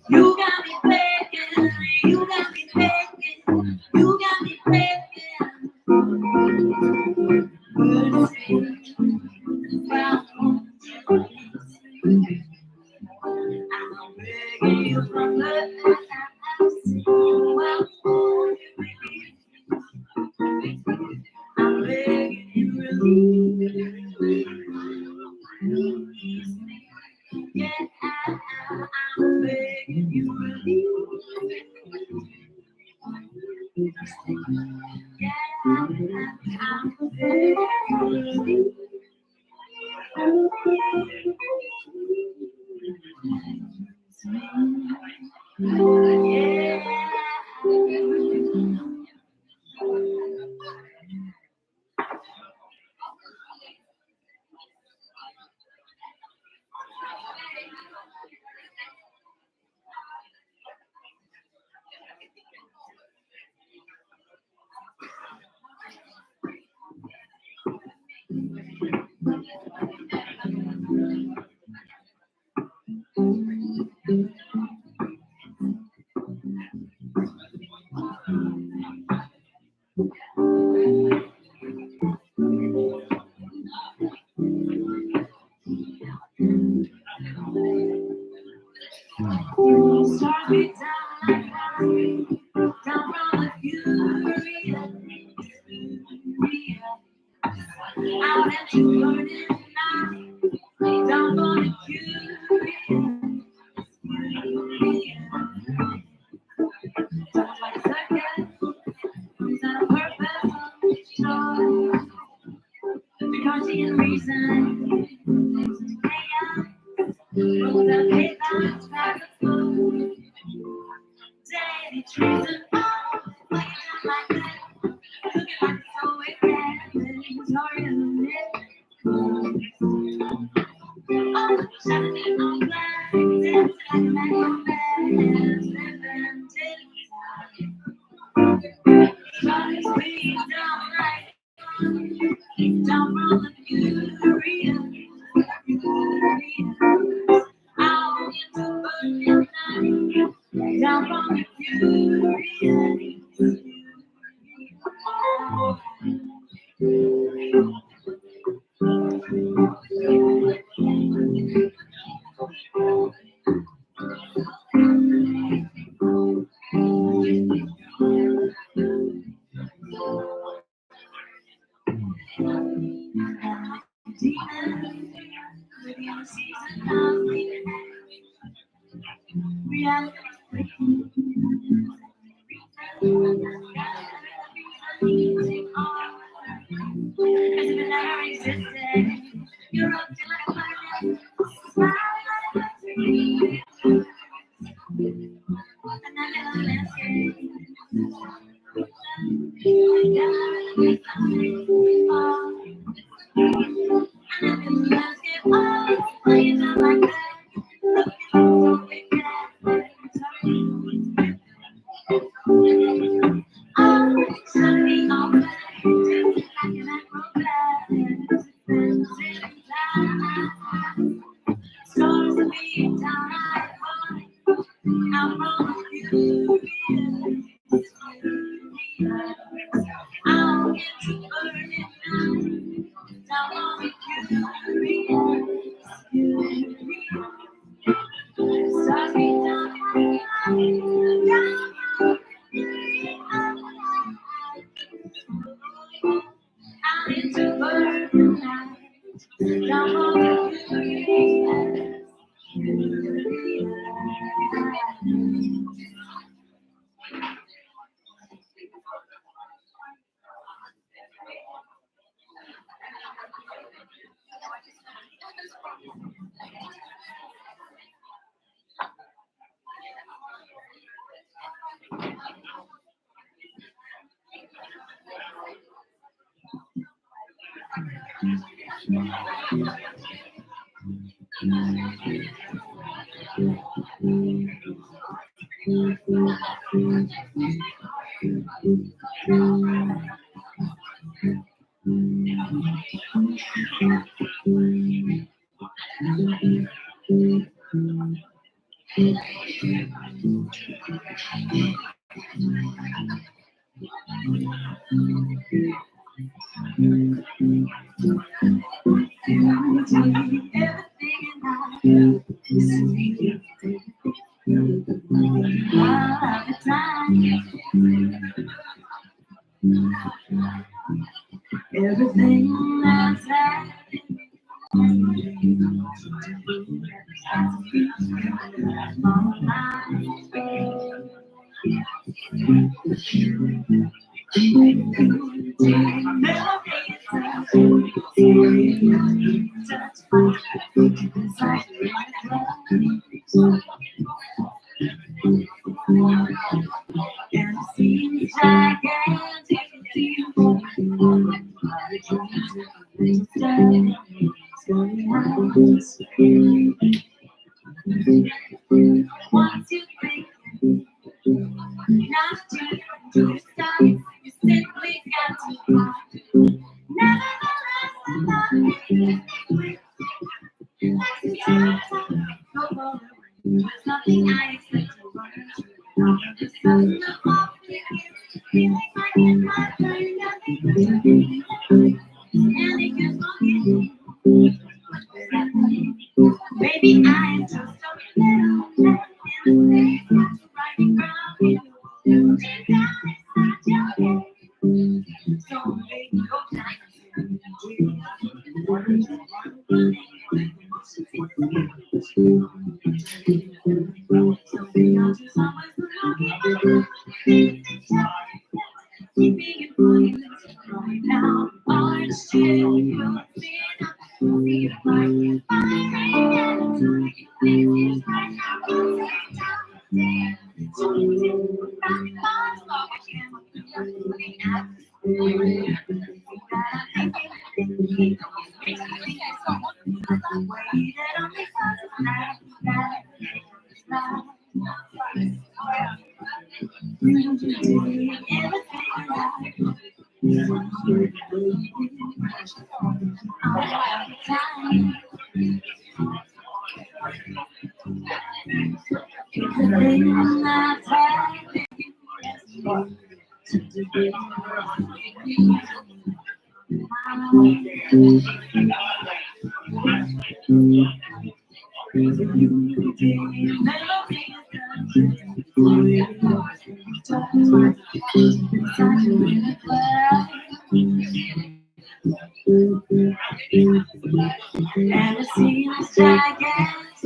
You got me begging, you got me begging, you got me begging mercy. Why won't you release me? I'm begging you for mercy. Why won't you release me? I'm begging you release me. Yeah, I'm begging you release me. Yeah, I'm begging you release me. Start me down from the fury. I'll let you burn it now. Down from the fury. Just like a circus, it's not a purpose. Joy, because she is reason. Chaos, rules that pay back back and forth. Daily treason, oh, why you not like that? Looking like it's always bad. Sorry, I'm oh, shining on black, dancing like a man on bed, living till try to squeeze down from the furious. I want you to burn your night down from the furious. Reality. As if it never existed. You're up till I find it. Smile like me. And I never left you. Everything that's happening. And it seems gigantic. Once you think not to stop, you simply got to pop. Nevertheless, there's nothing I expect to learn. It's something off with you, feeling like in my brain, nothing and it gets funky. Baby, I am just a little bit in the space that's right around you. Deep down inside your head. So baby, go down. Keeping it funny right now, orange chill, you'll see it, see it like fire and right now, so you didn't rock my again, looking at and it seems gigantic.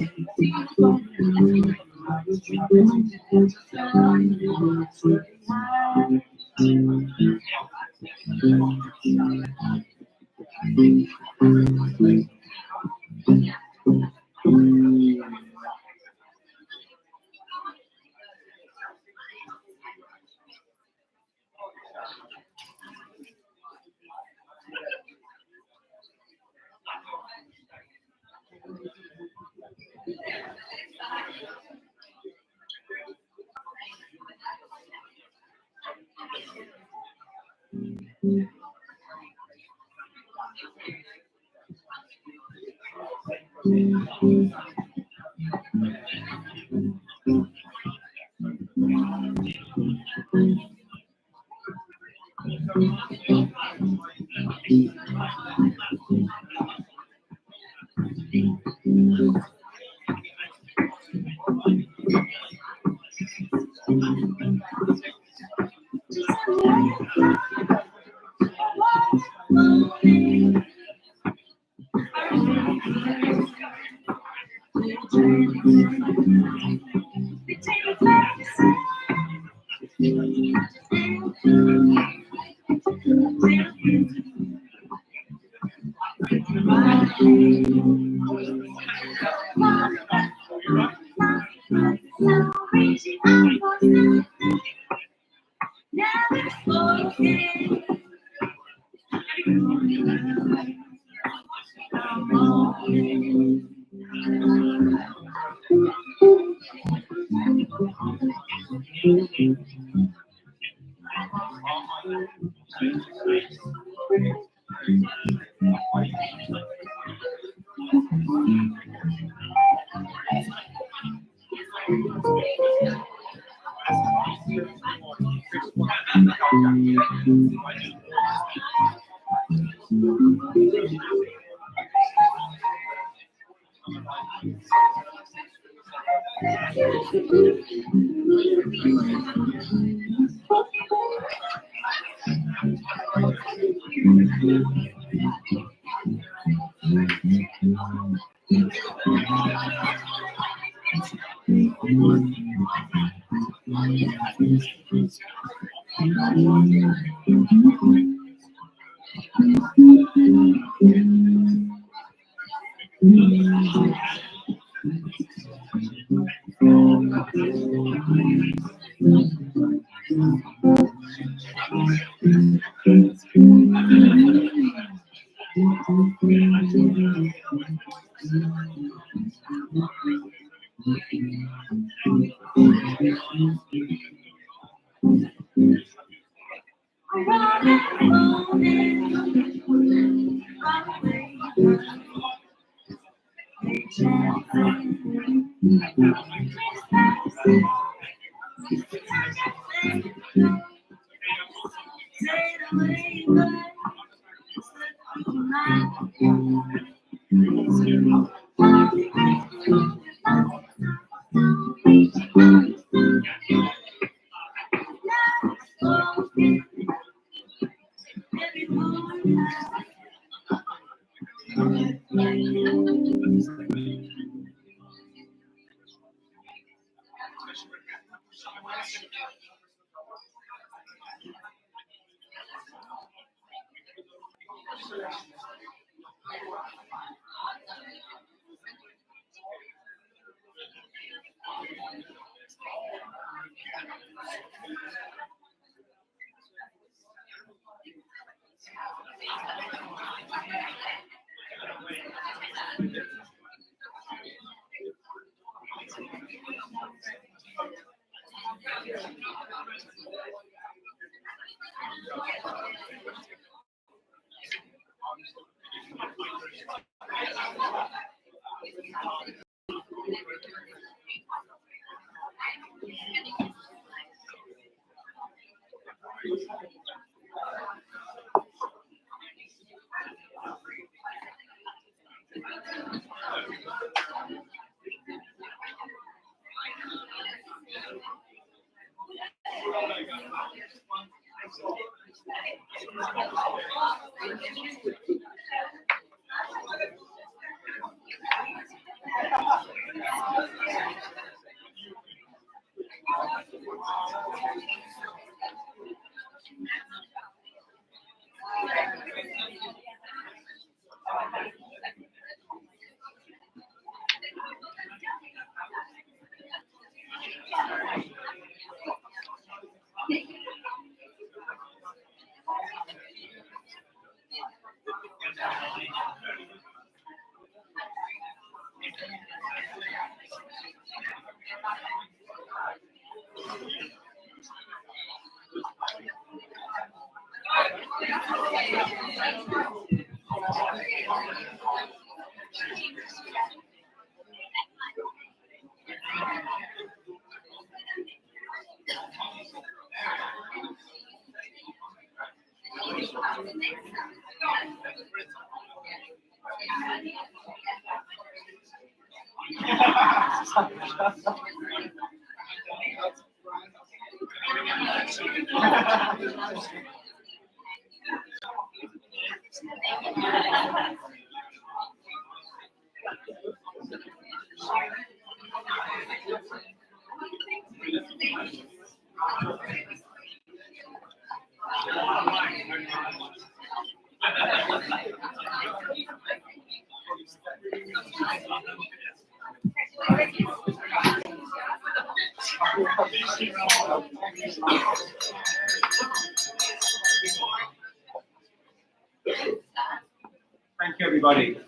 Thank you, everybody. Can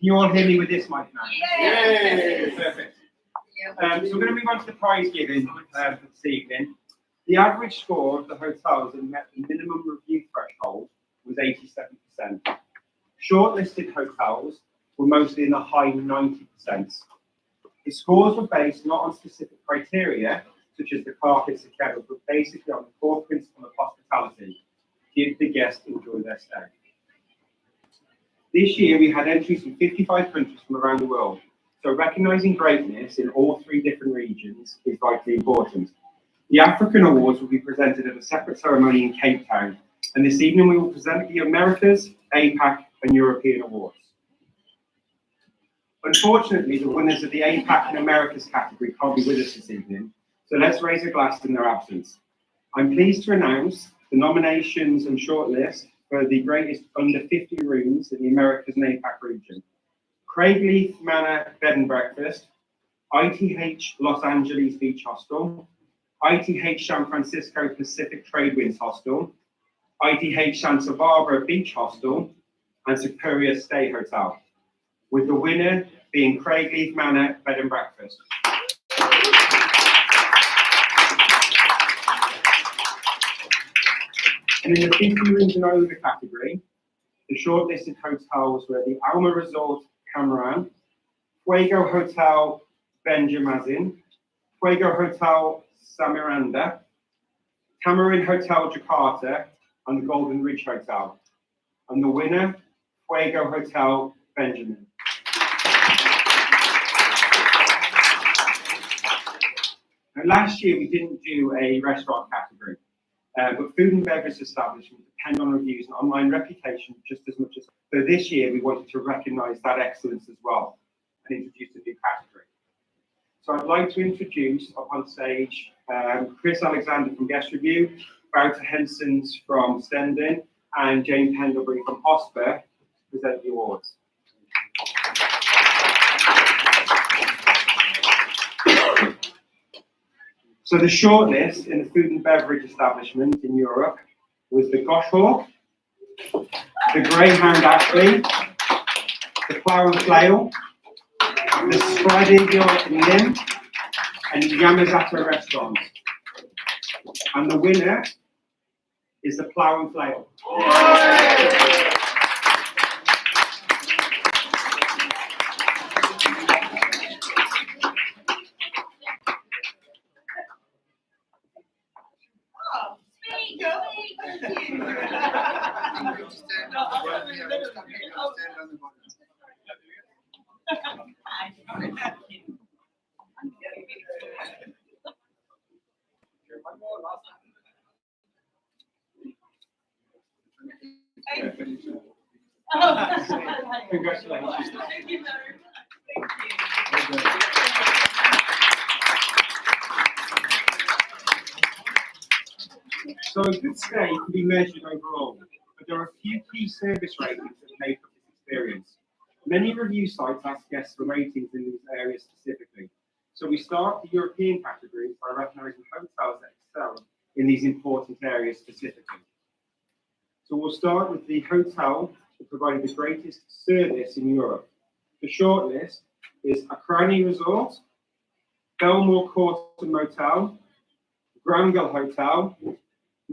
you all hear me with this mic now? Yay! Perfect. So we're going to move on to the prize giving for this evening. The average score of the hotels that met the minimum review threshold was 87%. Shortlisted hotels were mostly in the high 90%. The scores were based not on specific criteria, such as the carpets, etc., but basically on the core principle of hospitality: give the guest enjoy their stay. This year, we had entries from 55 countries from around the world, so recognizing greatness in all 3 different regions is vitally important. The African Awards will be presented at a separate ceremony in Cape Town, and this evening we will present the Americas, APAC, and European Awards. Unfortunately, the winners of the APAC and Americas category can't be with us this evening, so let's raise a glass in their absence. I'm pleased to announce the nominations and shortlist for the greatest under 50 rooms in the Americas and APAC region. Craigleith Manor Bed and Breakfast, ITH Los Angeles Beach Hostel, ITH San Francisco Pacific Tradewinds Hostel, ITH Santa Barbara Beach Hostel, and Superior Stay Hotel, with the winner being Craigleith Manor Bed and Breakfast. And in the 50 rooms and over category, the shortlisted hotels were the Alma Resort Cameron, Fuego Hotel Benjamazin, Fuego Hotel Samiranda, Tamarin Hotel Jakarta, and the Golden Ridge Hotel. And the winner, Fuego Hotel Benjamin. Now, last year we didn't do a restaurant category, but food and beverage establishments depend on reviews and online reputation just as much as. So this year we wanted to recognise that excellence as well and introduce a new category. So I'd like to introduce up on stage Chris Alexander from GuestRevu, Wouter Hensons from Stendon, and Jane Pendlebury from Hosper to present the awards. So the shortlist in the food and beverage establishment in Europe was the Goshawk, the Greyhound Ashley, the Plough and Flail, the Spread Lim, and Yamazata Restaurant. And the winner is the Plough and Flail. Congratulations. Thank you very much. So a good stay can be measured overall, but there are a few key service ratings that make up this experience. Many review sites ask guests for ratings in these areas specifically. So we start the European categories by recognising hotels that excel in these important areas specifically. So we'll start with the hotel that provided the greatest service in Europe. The shortlist is Akrani Resort, Belmore Court and Motel, Granville Hotel,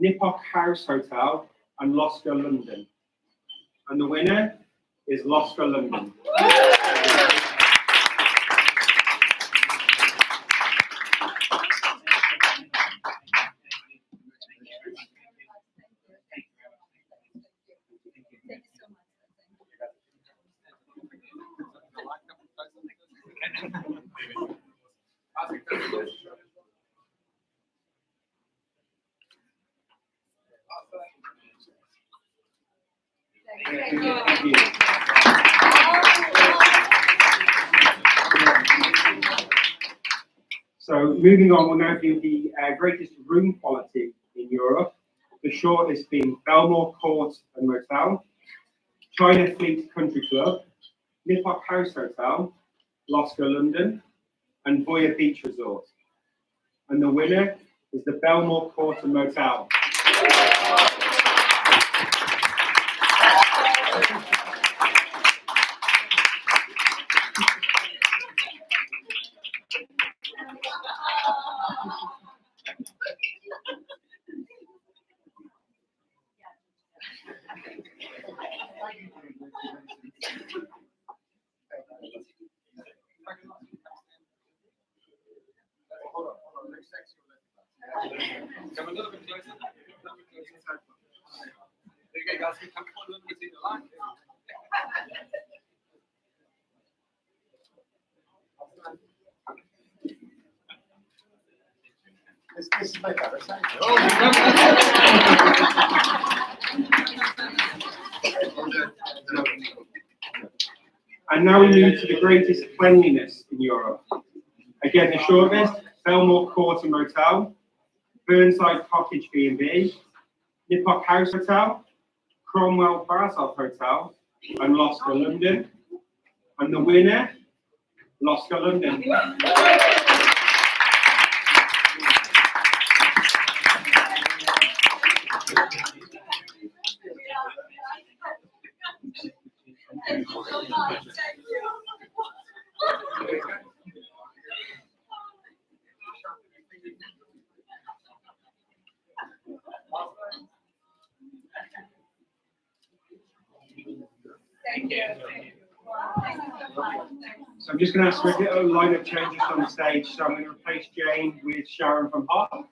Nippok House Hotel, and Loscar London. And the winner is Loscar London. Thank you. Thank you. So moving on, we'll now do the greatest room quality in Europe. The shortlist being Belmore Court and Motel, China Fleet Country Club, Nipop House Hotel, Loscar London, and Voya Beach Resort. And the winner is the Belmore Court and Motel. Come a little bit closer. There you go, guys. Come a little bit in the line. This is my favorite side. And now we move to the greatest cleanliness in Europe. Again, the shortlist, Belmore Court and Motel, Burnside Cottage B&B, Nipop House Hotel, Cromwell Barsov Hotel, and Loscar London. And the winner, Loscar London. Thank you so much. Thank you. Thank you. So I'm just going to ask for a little line of changes on the stage. So I'm going to replace Jane with Sharon from Hart,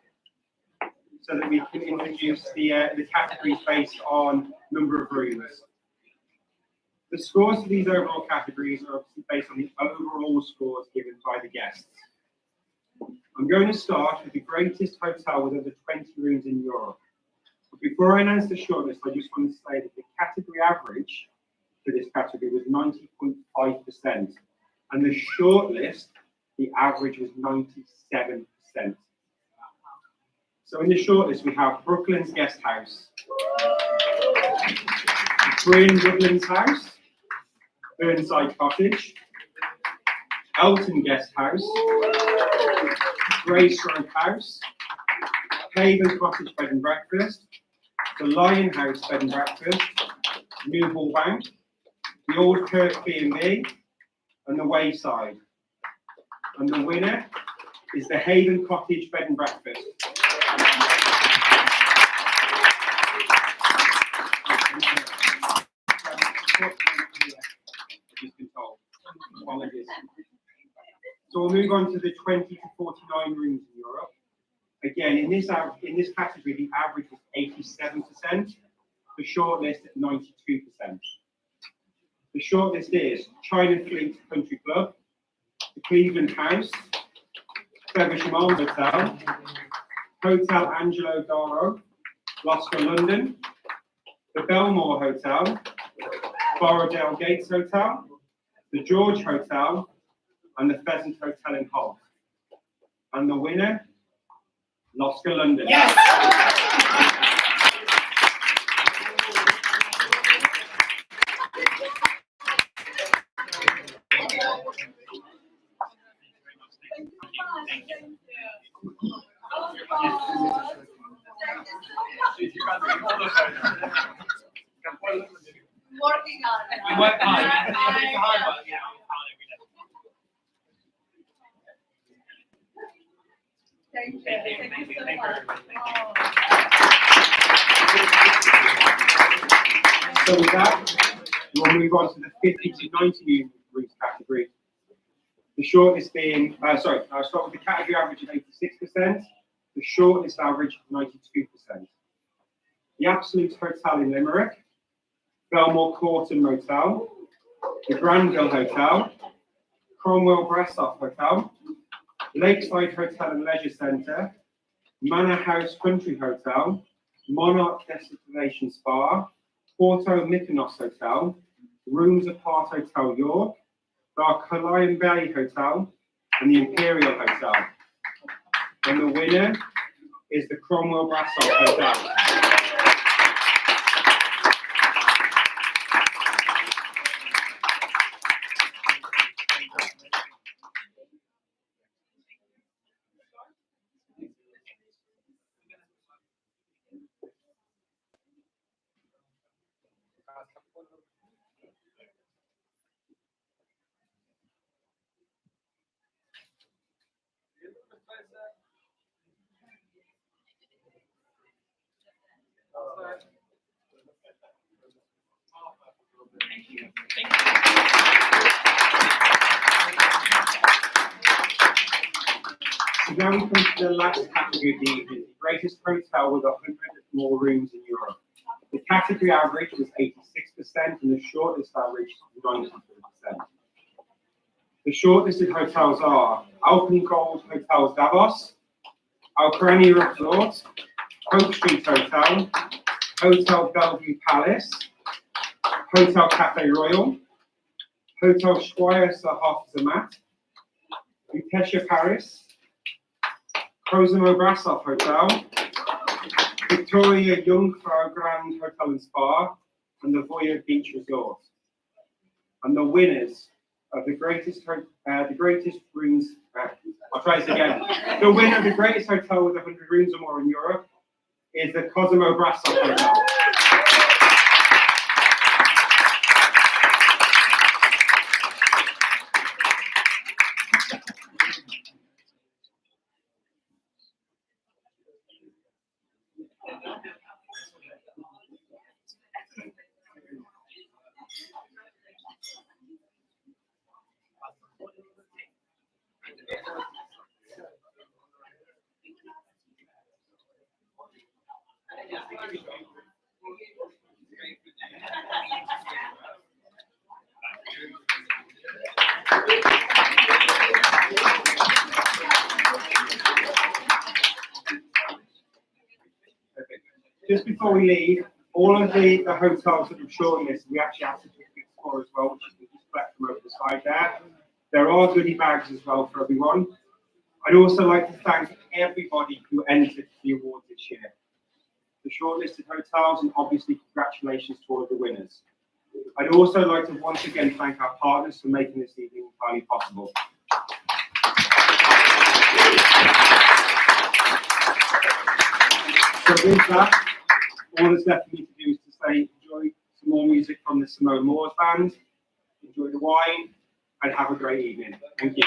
so that we can introduce the categories based on number of rooms. The scores for these overall categories are obviously based on the overall scores given by the guests. I'm going to start with the greatest hotel with over 20 rooms in Europe. But before I announce the shortlist, I just want to say that the category average for this category was 90.5%. And the shortlist, the average was 97%. So in the shortlist, we have Brooklands Guest House, Bryn Woodlands House, Burnside Cottage, Elton Guest House, Greystroke House, Haven Cottage Bed and Breakfast, the Lion House Bed and Breakfast, Newhall Bank, the Old Kirk B&B, and the Wayside. And the winner is the Haven Cottage Bed and Breakfast. So we'll move on to the 20 to 49 rooms in Europe. Again, in this category, the average was 87%, the shortlist at 92%. The shortlist is China Fleet Country Club, the Cleveland House, Feversham Arms Hotel, Hotel Angelo Doro, Loscar London, the Belmore Hotel, Borrowdale Gates Hotel, the George Hotel, and the Pheasant Hotel in Hull. And the winner, Loscar London. Yes. Working on it. You work hard. It's hard work, yeah. Thank you. Thank you so much. So with that, we'll move on to the 50 to 90 rooms category. The shortlist being, I'll start with the category average of 86%, the shortlist average of 92%. The Absolute Hotel in Limerick, Belmore Court and Motel, the Granville Hotel, Cromwell Brassoff Hotel, Lakeside Hotel and Leisure Centre, Manor House Country Hotel, Monarch Destination Spa, Porto Mykonos Hotel, Rooms Apart Hotel York, the Calayan Bay Hotel, and the Imperial Hotel. And the winner is the Cromwell Brassoff Hotel. So now we come to the last category of the evening, the greatest hotel with 100 more rooms in Europe. The category average was 86% and the shortlist average was 93%. The shortlisted hotels are Alpengold Hotels Davos, Alkrani Resort, Hope Street Hotel, Hotel Bellevue Palace, Hotel Cafe Royal, Hotel Squire Sahof Zermatt, Utesha Paris, Cosimo Brassoff Hotel, Victoria Jungfrau Grand Hotel and Spa, and the Voya Beach Resort. And the winners of the greatest rooms, I'll try this again. The winner of the greatest hotel with 100 rooms or more in Europe is the Cosimo Brassoff Hotel. Just before we leave, all of the hotels that we've shortlisted, we actually have certificates for as well, which you can just collect from over the side there. There are goodie bags as well for everyone. I'd also like to thank everybody who entered the awards this year. The shortlisted hotels, and obviously congratulations to all of the winners. I'd also like to once again thank our partners for making this evening entirely possible. So with that, all that's left for me to do is to say enjoy some more music from the Simone Moores Band, enjoy the wine, and have a great evening. Thank you.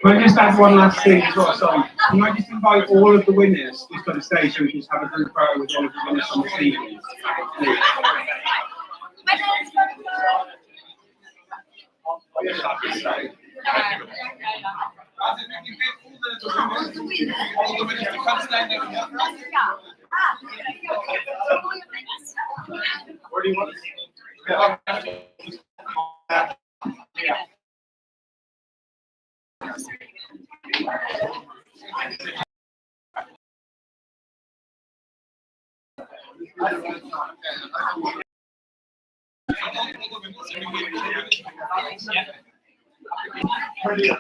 Can I just add one last thing as well? Sorry. Can I just invite all of the winners just on the stage so we can just have a group photo with all of the winners on the stage? All the winners, you can't stand there. Where do you want to see? Yeah. Brilliant.